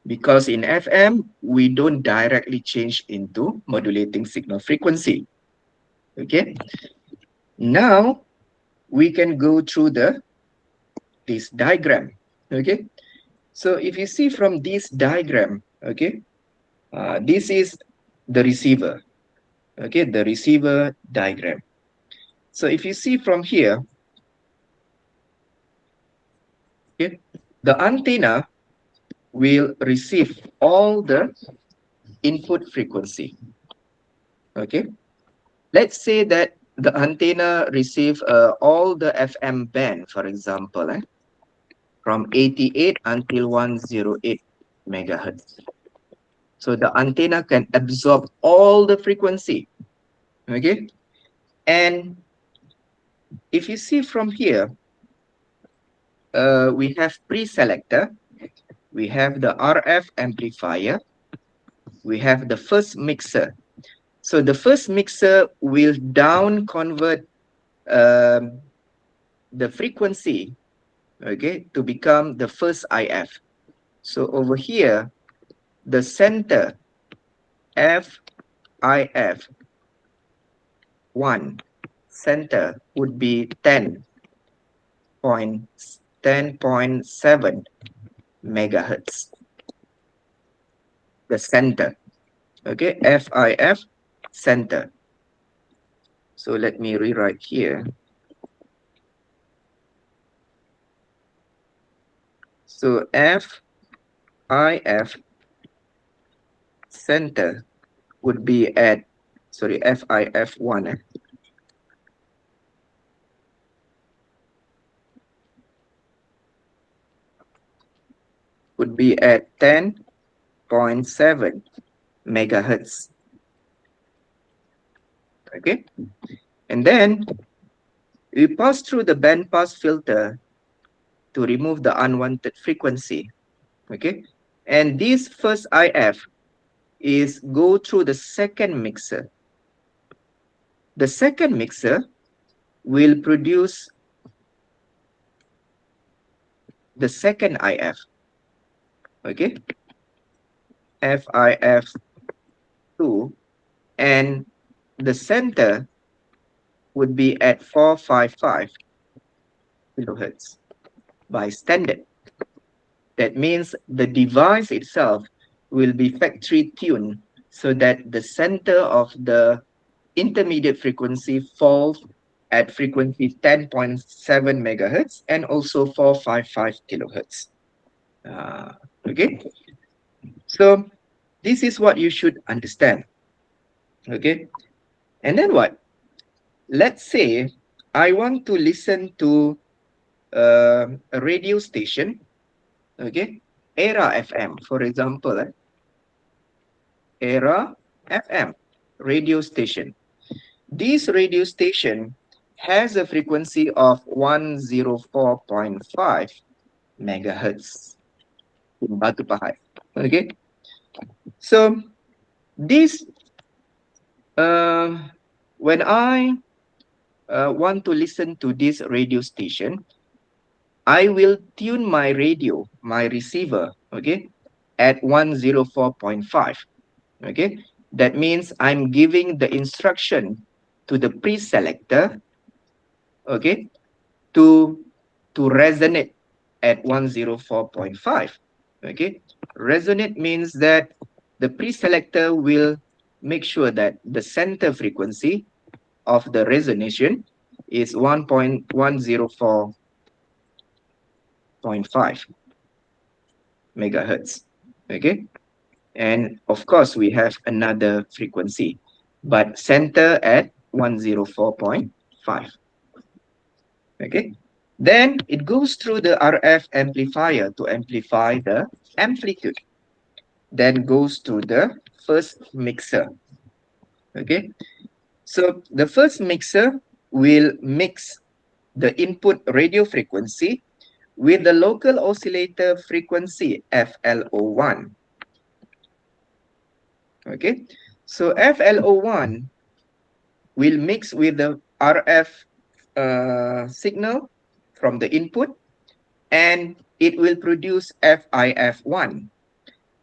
because in FM, we don't directly change into modulating signal frequency. Okay. Now we can go through this diagram. Okay. So if you see from this diagram, okay, this is the receiver. Okay, the receiver diagram. So if you see from here, okay, the antenna will receive all the input frequency. Okay, let's say that the antenna receive all the FM band, for example, from 88 until 108 megahertz. So the antenna can absorb all the frequency. Okay, and if you see from here, we have pre-selector, we have the RF amplifier, we have the first mixer. So the first mixer will down convert the frequency, okay, to become the first IF. So over here, the center FIF1 center would be 10.7 megahertz. The center, okay, FIF center. So let me rewrite here. So FIF center would be at, sorry, FIF1. Would be at 10.7 megahertz. Okay. And then we pass through the band pass filter to remove the unwanted frequency. Okay. And this first IF is go through the second mixer. The second mixer will produce the second IF. Okay. FIF2, and the center would be at 455 kilohertz by standard. That means the device itself will be factory tuned so that the center of the intermediate frequency falls at frequency 10.7 megahertz and also 455 kilohertz. Okay, so this is what you should understand. Okay, and then what? Let's say I want to listen to a radio station, okay, Era FM, for example, Era FM radio station. This radio station has a frequency of 104.5 megahertz in Batu Pahat. Okay, so this when I want to listen to this radio station, I will tune my radio, my receiver, okay, at 104.5. Okay, that means I'm giving the instruction to the pre-selector, okay, to resonate at 104.5. Okay, resonate means that the pre-selector will make sure that the center frequency of the resonation is 1.104.5 megahertz. Okay, and of course we have another frequency, but center at 104.5. Okay, then it goes through the RF amplifier to amplify the amplitude, then goes to the first mixer. Okay, so the first mixer will mix the input radio frequency with the local oscillator frequency FLO1. Okay, so FLO1 will mix with the RF signal from the input, and it will produce FIF1.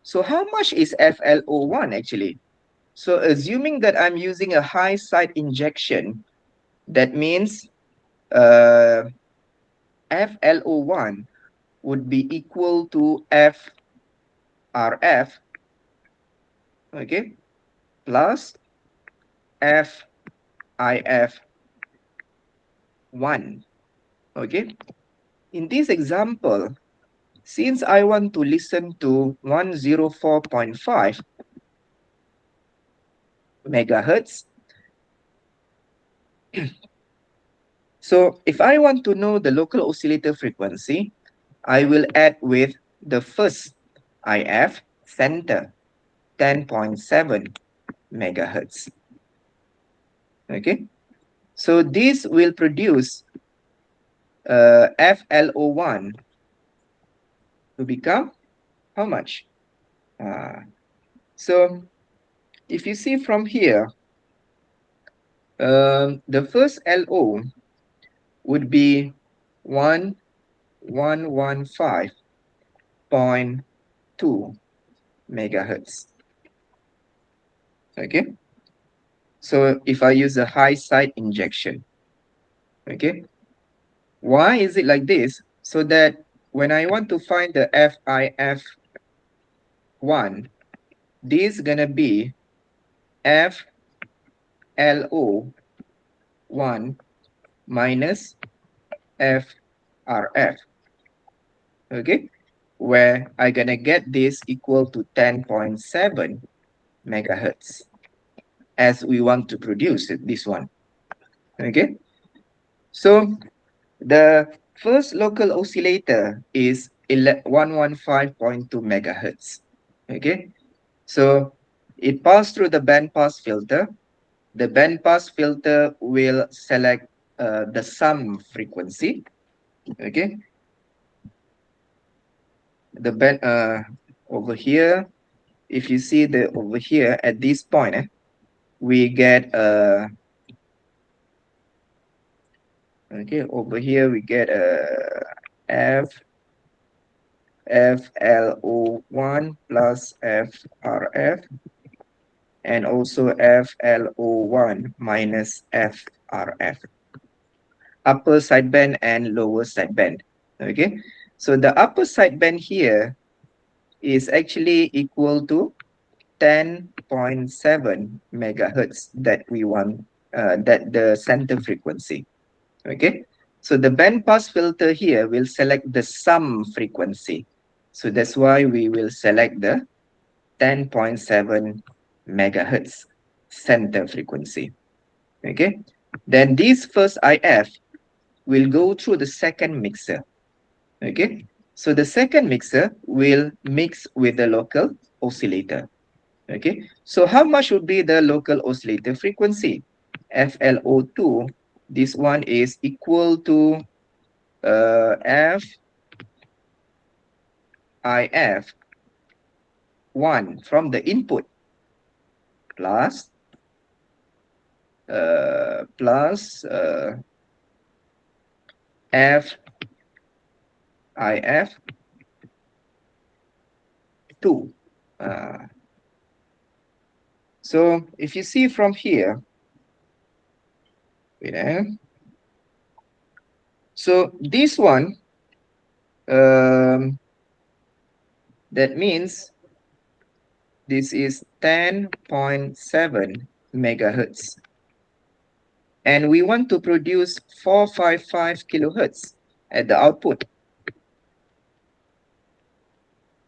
So how much is FLO1 actually? So assuming that I'm using a high side injection, that means FLO1 would be equal to FRF, okay, plus FIF1, okay. In this example, since I want to listen to 104.5 megahertz, so if I want to know the local oscillator frequency, I will add with the first IF center, 10.7 megahertz. Okay, so this will produce FLO1 to become how much? So if you see from here, the first LO would be 1115.2 megahertz. Okay, so if I use a high side injection, okay, why is it like this? So that when I want to find the FIF1, this is gonna be FLO1 minus FRF, okay, where I gonna get this equal to 10.7 megahertz as we want to produce this one. Okay, so the first local oscillator is 115.2 megahertz. Okay, so it passed through the band pass filter. The band pass filter will select the sum frequency. Okay, the band over here, if you see the over here at this point, we get okay, over here we get FLO1 plus FRF, and also FLO1 minus FRF, upper sideband and lower sideband. Okay, so the upper sideband here is actually equal to 10.7 megahertz that we want, that the center frequency. Okay, so the band pass filter here will select the sum frequency. So that's why we will select the 10.7 megahertz center frequency. Okay, then this first IF will go through the second mixer. Okay, so the second mixer will mix with the local oscillator. Okay, so how much would be the local oscillator frequency? FLO2, this one is equal to FIF1 from the input plus FIF2. So if you see from here, so this one, that means this is 10.7 megahertz. And we want to produce 455 kilohertz at the output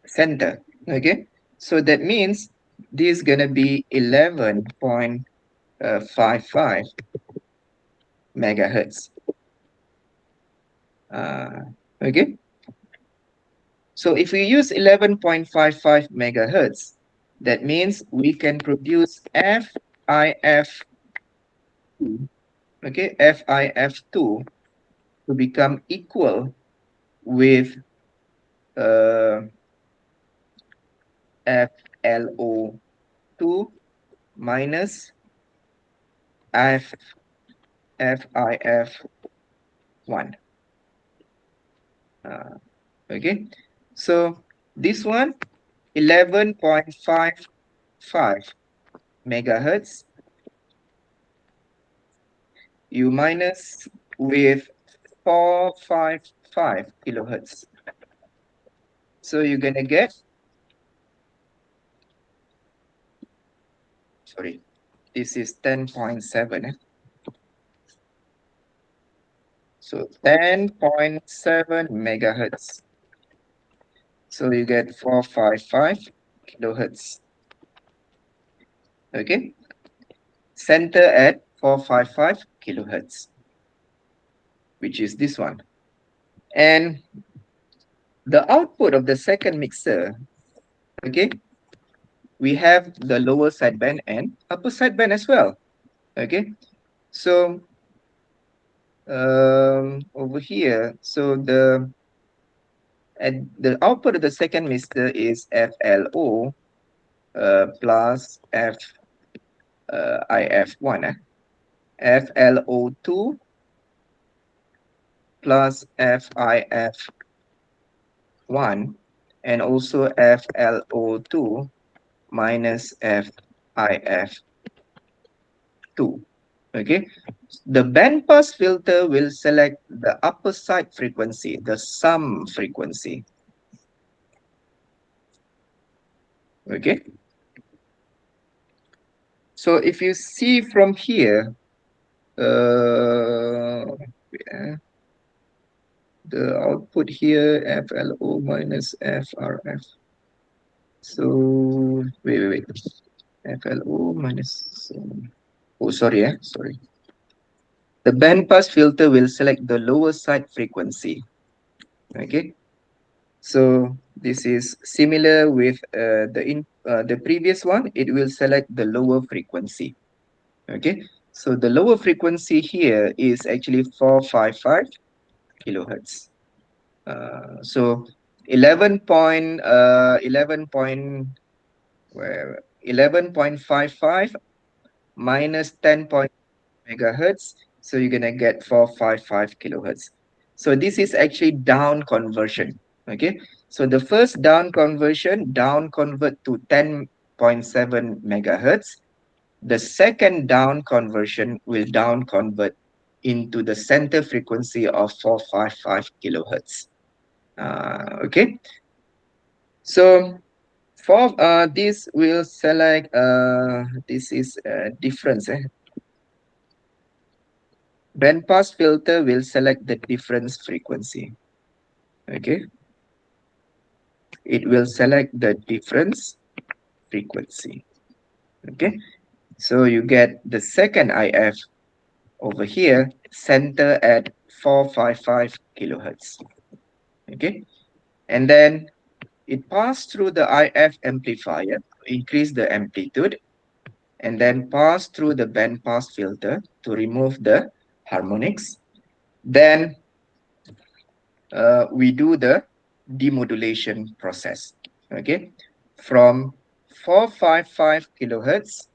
center. Okay, so that means this is gonna be 11.55 megahertz. Okay, so if we use 11.55 megahertz, that means we can produce FIF1 FIF2, okay, FIF2 to become equal with FLO2 minus FIF1. Okay, so this one 11.55 megahertz, you minus with 455 kilohertz. So you're gonna get, sorry, this is 10.7. So 10.7 megahertz. So you get 455 kilohertz. Okay, center at 455 kilohertz, which is this one. And the output of the second mixer, okay, we have the lower sideband and upper sideband as well. Okay, so over here, so the output of the second mixer is FLO plus IF1, FLO2 plus FIF1, and also FLO2 minus FIF2. Okay, the band pass filter will select the upper side frequency, the sum frequency. Okay, so if you see from here, the output here, FLO minus FRF. So wait. FLO minus, oh sorry, sorry. The band pass filter will select the lower side frequency. Okay, so this is similar with the previous one. It will select the lower frequency. Okay, so the lower frequency here is actually 455 kilohertz. So 11.55 minus 10 megahertz, so you're gonna get 455 kilohertz. So this is actually down conversion. Okay, so the first down conversion, down convert to 10.7 megahertz. The second down conversion will down convert into the center frequency of 455 kilohertz. Okay, so for this will select this is difference. Band pass filter will select the difference frequency. Okay, it will select the difference frequency. Okay, so you get the second IF over here, center at 455 kilohertz. Okay, and then it passed through the IF amplifier to increase the amplitude, and then pass through the band pass filter to remove the harmonics. Then we do the demodulation process. Okay, from 455 kilohertz,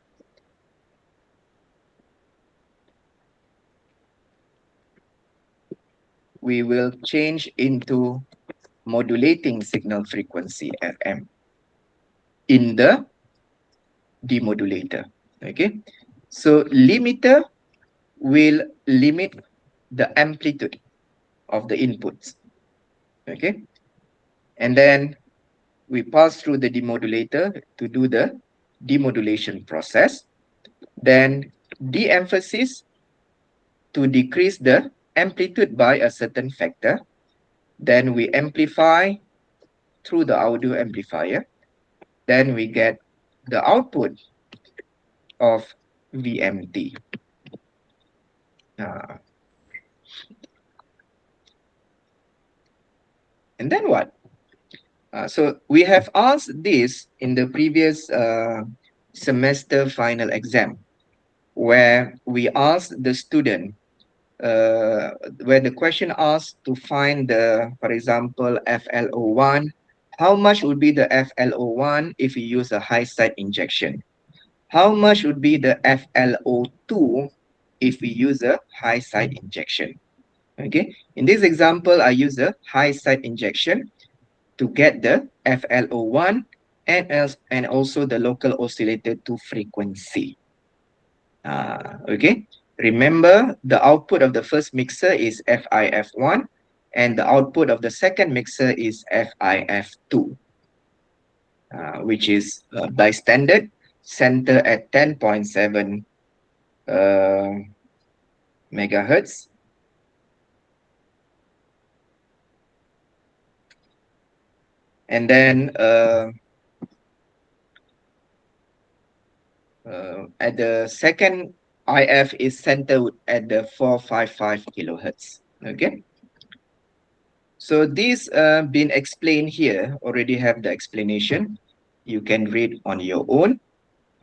we will change into modulating signal frequency FM in the demodulator. Okay, so limiter will limit the amplitude of the inputs. Okay, and then we pass through the demodulator to do the demodulation process. Then de-emphasis to decrease the amplitude by a certain factor. Then we amplify through the audio amplifier. Then we get the output of VMT. And then what? So we have asked this in the previous semester final exam. where we ask the student, where the question asks to find the, for example, FLO1, how much would be the FLO1 if we use a high side injection? How much would be the FLO2 if we use a high side injection? Okay, in this example, I use a high side injection to get the FLO1 and also the local oscillator to frequency. Okay, remember the output of the first mixer is FIF1 and the output of the second mixer is FIF2, which is by standard center at 10.7 megahertz. And then at the second IF is centered at the 455 kilohertz. Okay. So this been explained here, already have the explanation. You can read on your own.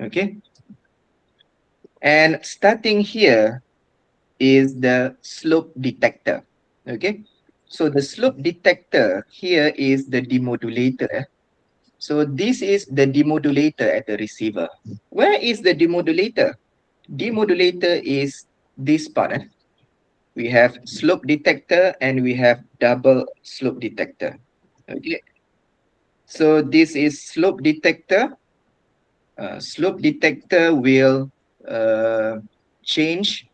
Okay. And starting here is the slope detector. Okay. So the slope detector here is the demodulator. So this is the demodulator at the receiver. Where is the demodulator? Demodulator is this part. We have slope detector and we have double slope detector. Okay. So this is slope detector. Slope detector will change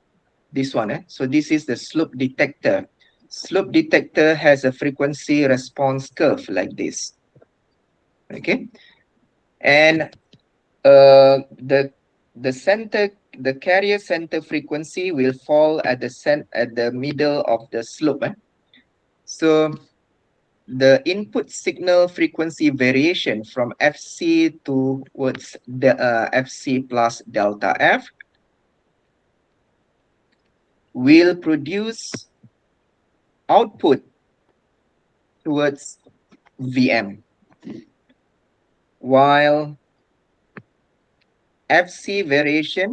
this one. So this is the slope detector. Slope detector has a frequency response curve like this. Okay. And the center, the carrier center frequency will fall at the middle of the slope. So the input signal frequency variation from FC towards the FC plus delta F will produce output towards VM, while FC variation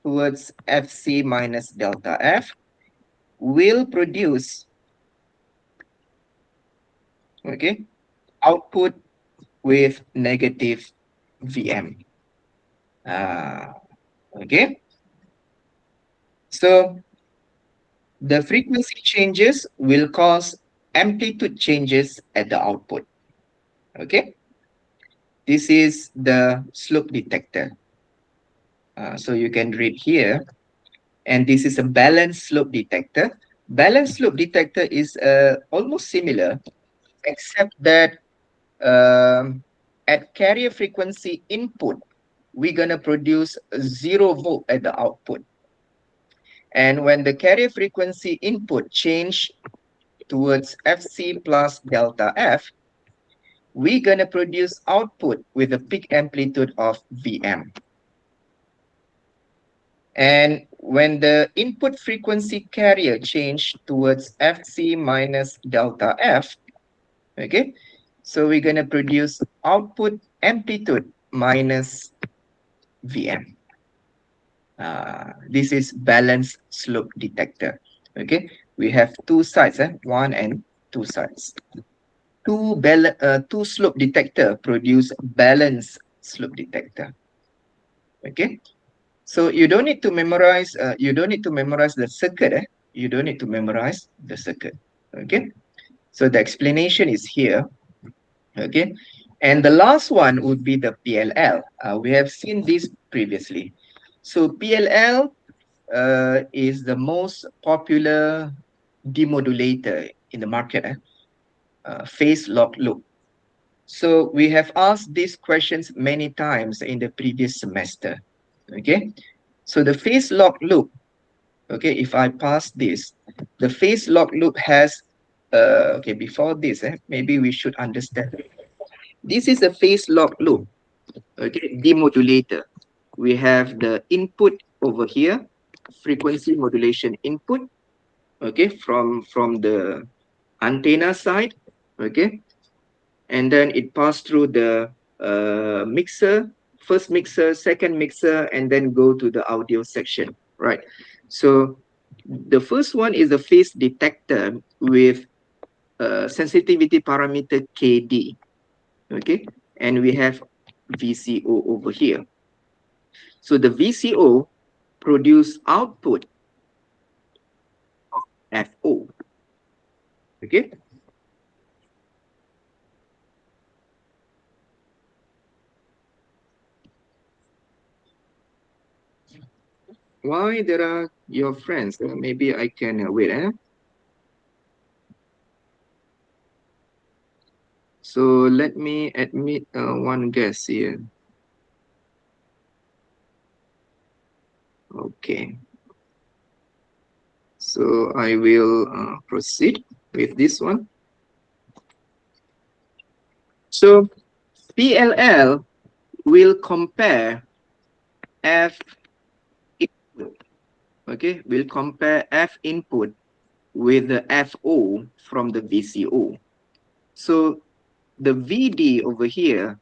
towards FC minus delta F will produce, okay, output with negative VM. Okay. So the frequency changes will cause amplitude changes at the output. Okay. This is the slope detector. So you can read here. And this is a balanced slope detector. Balanced slope detector is almost similar, except that at carrier frequency input, we're going to produce 0 volt at the output. And when the carrier frequency input change towards FC plus delta F, we're going to produce output with a peak amplitude of VM. And when the input frequency carrier change towards FC minus delta F, okay, so we're going to produce output amplitude minus VM. This is balanced slope detector. Okay, we have two sides, one and two sides. Two slope detector produce balanced slope detector. Okay, so you don't need to memorize. You don't need to memorize the circuit. You don't need to memorize the circuit. Okay, so the explanation is here. Okay, and the last one would be the PLL. We have seen this previously. So PLL is the most popular demodulator in the market, phase lock loop. So we have asked these questions many times in the previous semester. Okay, so the phase lock loop, okay, if I pass this, the phase lock loop has, okay, before this, maybe we should understand. This is a phase lock loop, okay, demodulator. We have the input over here, frequency modulation input, okay, from the antenna side, okay, and then it passed through the mixer first mixer, second mixer, and then go to the audio section, right? So the first one is a phase detector with sensitivity parameter KD, okay? And we have VCO over here. So the VCO produce output of FO, okay? Why there are your friends? Maybe I can wait. So let me admit one guest here. Okay. So I will proceed with this one. So PLL will compare F input. Okay, we'll compare F input with the FO from the VCO. So the VD over here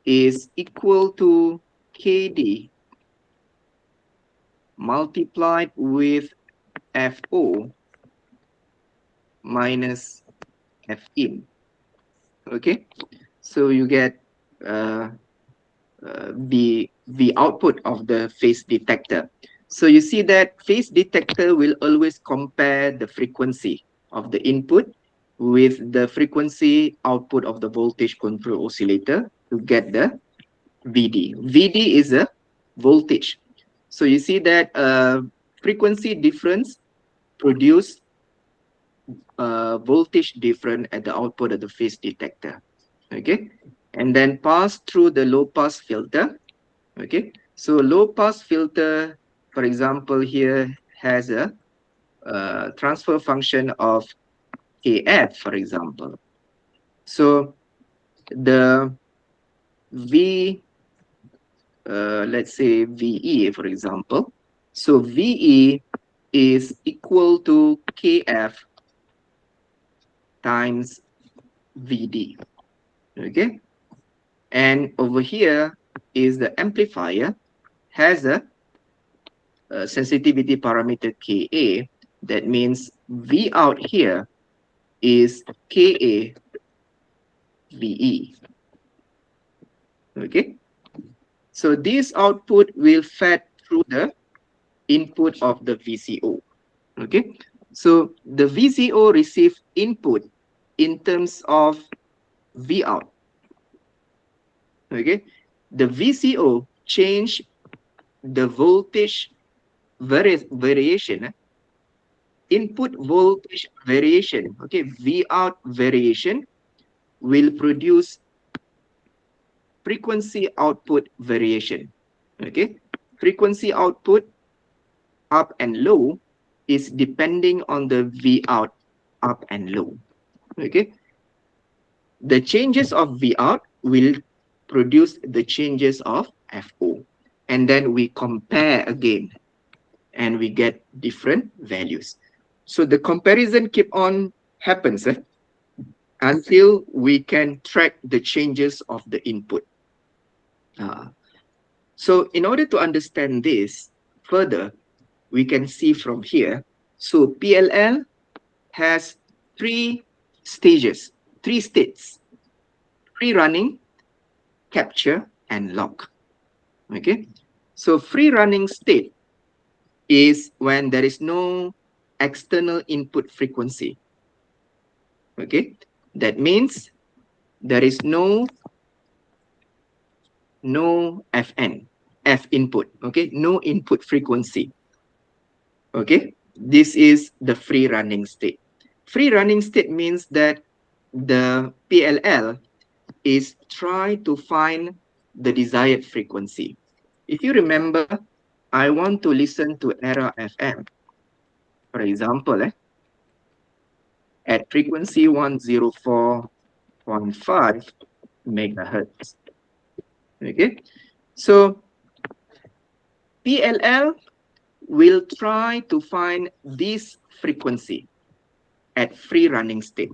is equal to KD multiplied with FO minus F in. Okay, so you get the output of the phase detector. So you see that phase detector will always compare the frequency of the input with the frequency output of the voltage control oscillator to get the VD. VD is a voltage. So you see that frequency difference produce voltage difference at the output of the phase detector. Okay, and then pass through the low pass filter. Okay, so low pass filter, for example, here has a transfer function of KF, for example. So the V, let's say VE, for example. So VE is equal to KF times VD. Okay, and over here is the amplifier has a sensitivity parameter Ka. That means V out here is Ka VE. Okay, so this output will fed through the input of the VCO. Okay, so the VCO receive input in terms of V out. Okay, the VCO change the voltage variation, input voltage variation. Okay, V out variation will produce frequency output variation. Okay, frequency output up and low is depending on the V out up and low. Okay, the changes of V out will produce the changes of FO, and then we compare again and we get different values. So the comparison keep on happens until we can track the changes of the input. So in order to understand this further, we can see from here. So PLL has three stages, three states: free running, capture, and lock. Okay, so free running state is when there is no external input frequency. Okay, that means there is no FN, F input. Okay, no input frequency. Okay, this is the free running state. Free running state means that the PLL is try to find the desired frequency. If you remember, I want to listen to era FM, for example, at frequency 104.5 megahertz. Okay, so PLL will try to find this frequency at free running state.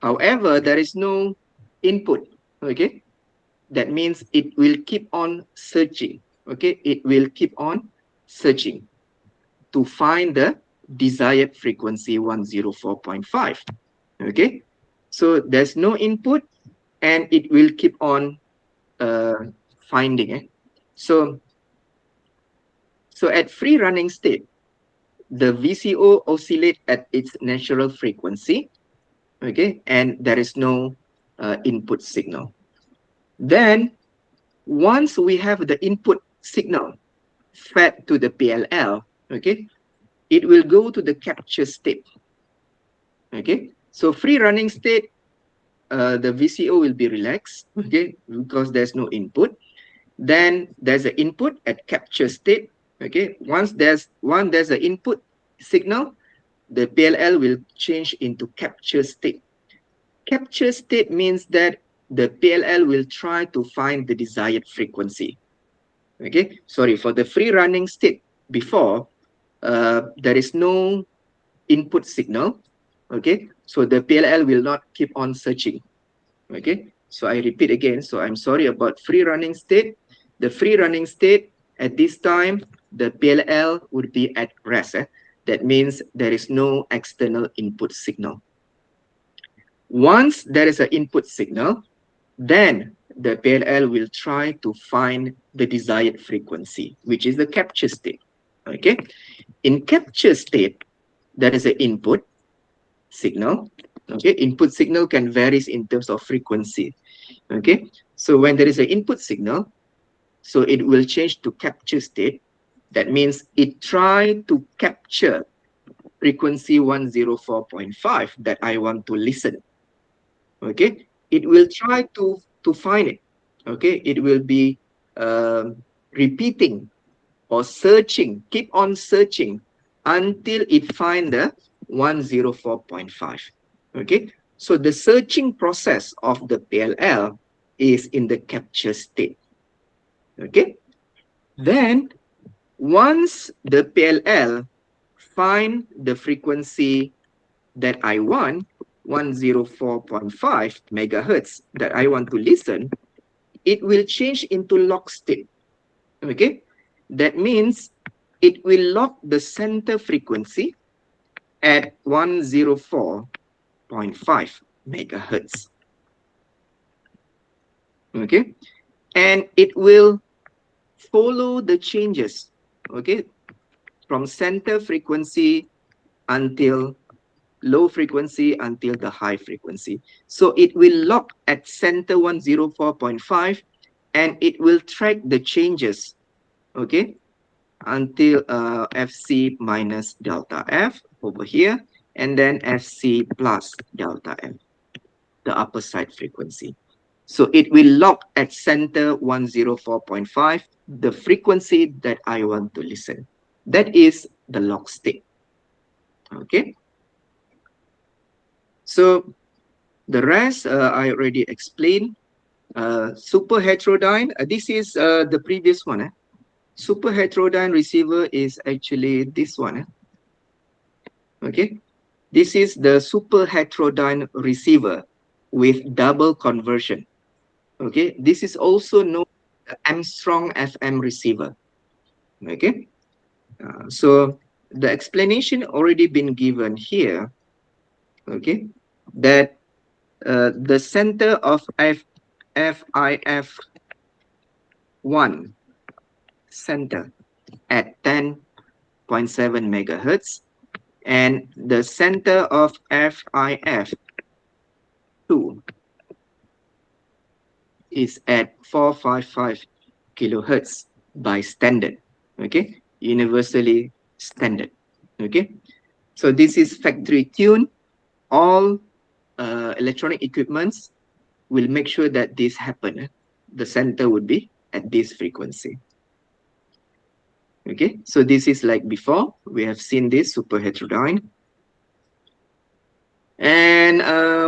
However, there is no input. Okay, that means it will keep on searching. Okay, it will keep on searching to find the desired frequency 104.5. Okay, so there's no input and it will keep on finding it. So at free running state, the VCO oscillate at its natural frequency. Okay, and there is no input signal. Then once we have the input signal fed to the PLL, okay, it will go to the capture state. Okay, so free running state, the VCO will be relaxed, okay, because there's no input. Then there's an input at capture state. Okay, once there's an input signal, the PLL will change into capture state. Capture state means that the PLL will try to find the desired frequency. Okay, sorry, for the free running state before, there is no input signal. Okay, so the PLL will not keep on searching. Okay, so I repeat again. So I'm sorry about free running state. The free running state at this time, the PLL would be at rest. That means there is no external input signal. Once there is an input signal, then the PLL will try to find the desired frequency, which is the capture state. Okay, in capture state, there is an input signal. Okay, input signal can vary in terms of frequency. Okay, so when there is an input signal, so it will change to capture state. That means it try to capture frequency 104.5 that I want to listen. Okay, it will try to find it. Okay, it will be repeating or searching, keep on searching until it find the 104.5. Okay, so the searching process of the PLL is in the capture state. Okay, then once the PLL find the frequency that I want, 104.5 megahertz that I want to listen, it will change into lock state. Okay, that means it will lock the center frequency at 104.5 megahertz. Okay, and it will follow the changes, okay, from center frequency until low frequency until the high frequency. So it will lock at center 104.5 and it will track the changes, okay, until FC minus delta F over here, and then FC plus delta F, the upper side frequency. So it will lock at center 104.5, the frequency that I want to listen. That is the lock state. Okay. So the rest I already explained. Super heterodyne, this is the previous one. Super heterodyne receiver is actually this one. Okay, this is the super heterodyne receiver with double conversion. Okay, this is also known as Armstrong FM receiver. Okay, so the explanation already been given here. Okay, that the center of FIF1 center at 10.7 megahertz, and the center of FIF2 is at 455 kilohertz by standard. Okay, universally standard. Okay, so this is factory tuned. All electronic equipments will make sure that this happen. The center would be at this frequency. Okay, so this is like before. We have seen this super heterodyne. And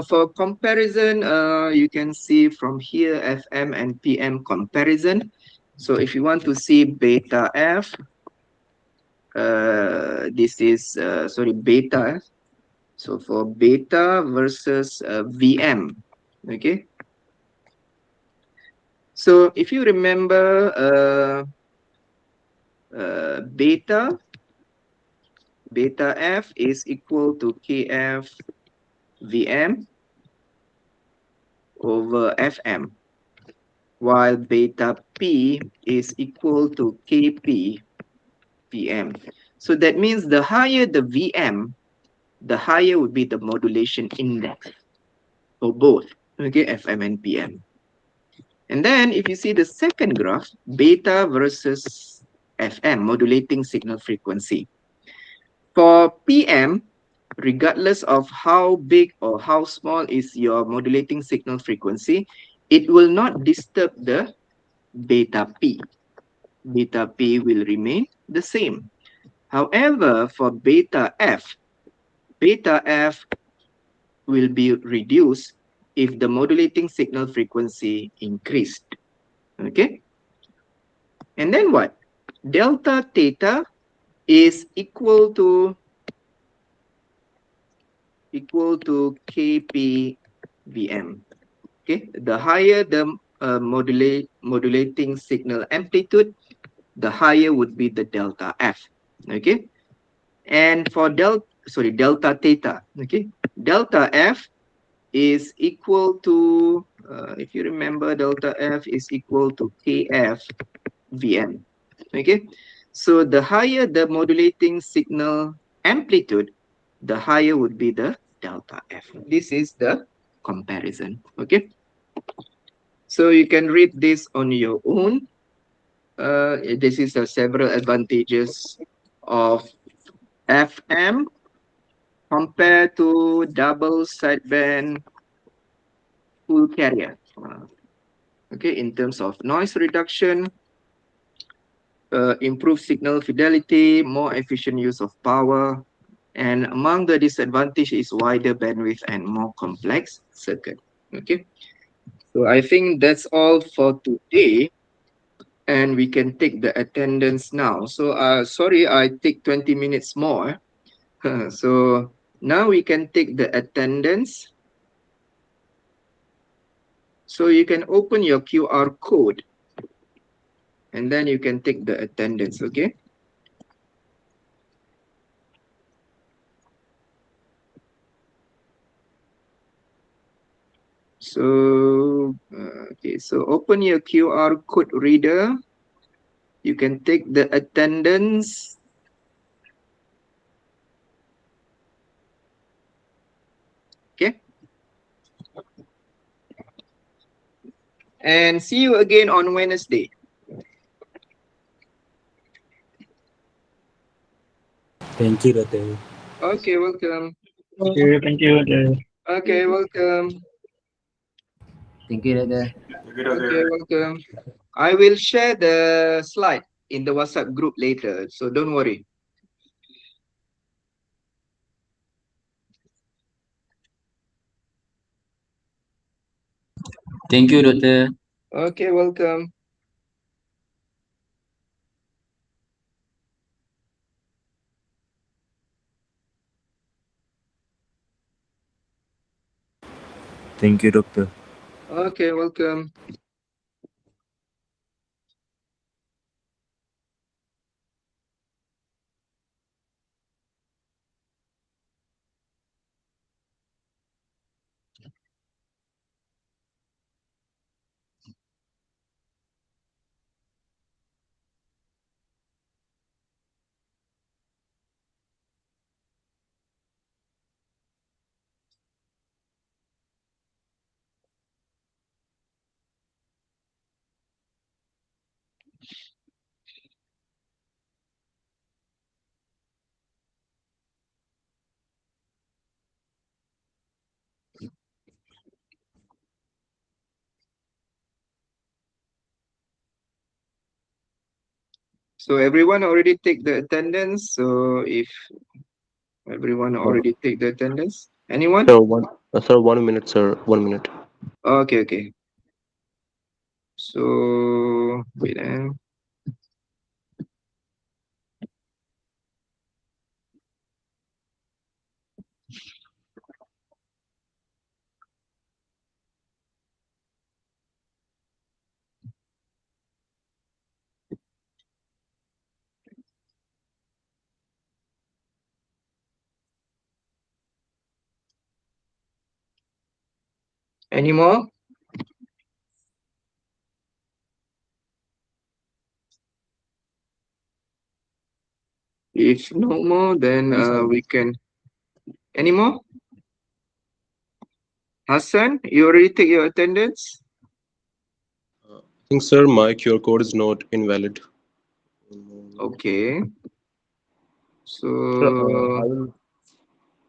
for comparison, you can see from here FM and PM comparison. So if you want to see beta F, this is, sorry, beta F. So for beta versus VM, okay. So if you remember beta f is equal to kf Vm over Fm, while beta P is equal to Kp Vm. So that means the higher the Vm, the higher would be the modulation index for both, okay, Fm and Pm. And then if you see the second graph, beta versus Fm, modulating signal frequency. For Pm, regardless of how big or how small is your modulating signal frequency, it will not disturb the beta P. Beta P will remain the same. However, for beta F will be reduced if the modulating signal frequency increased. Okay? And then what? Delta theta is equal to Kp Vm. Okay, the higher the modulating signal amplitude, the higher would be the delta F. Okay, and for delta theta. Okay, delta F is equal to if you remember, delta F is equal to Kf Vm. Okay, so the higher the modulating signal amplitude, the higher would be the delta F. This is the comparison. Okay, so you can read this on your own. This is several advantages of FM compared to double sideband full carrier. Okay, in terms of noise reduction, improved signal fidelity, more efficient use of power, and among the disadvantages is wider bandwidth and more complex circuit. Okay, so I think that's all for today, and we can take the attendance now. So sorry, I take 20 minutes more. So now we can take the attendance. So you can open your QR code and then you can take the attendance, okay? So, okay, so open your QR code reader. You can take the attendance. Okay. And see you again on Wednesday. Thank you, Doctor. Okay, welcome. Thank you. Okay, welcome. Thank you, Dada. Okay, welcome. I will share the slide in the WhatsApp group later, so don't worry. Thank you, Doctor. Okay, welcome. Thank you, Doctor. Okay, welcome. So everyone already take the attendance. So if everyone already take the attendance, anyone? Sir, 1 minute, sir. 1 minute. Okay, okay. So wait, Any more? If no more, then we can. Any more? Hassan, you already take your attendance? I think, sir, my QR code is not invalid. Okay. Sir, So,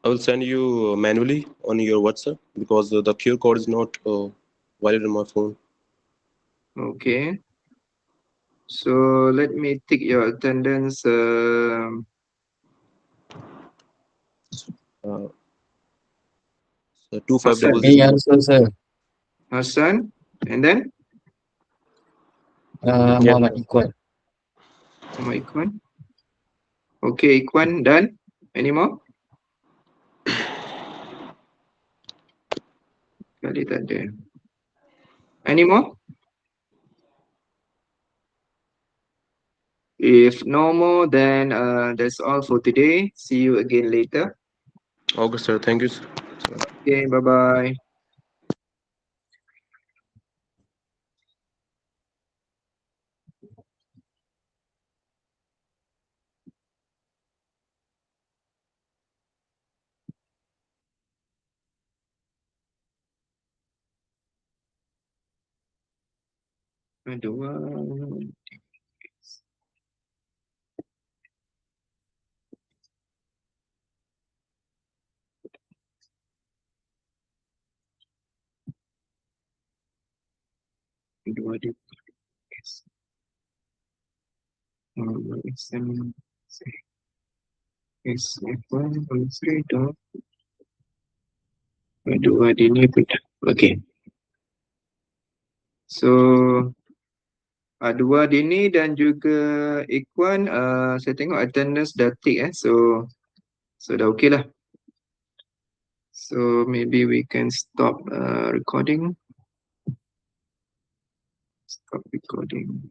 I will send you manually on your WhatsApp because the QR code is not valid on my phone. okay. So let me take your attendance. Uh, Hassan, 2500. also, sir. Hassan, and then Yes, Muhammad sir. Iqbal. sama Ikwan. Okay, Ikwan, done. Any more? Kali tak ada. Any more? If no more, then that's all for today. See you again later. Okay, sir. Thank you, sir. Okay, bye-bye. Dua. Dua di yes. Yes, dua di ni pun. Okay. So dua Dini dan juga Ikwan, saya tengok attendance dah tick so dah okay lah. So maybe we can stop recording. Stop recording.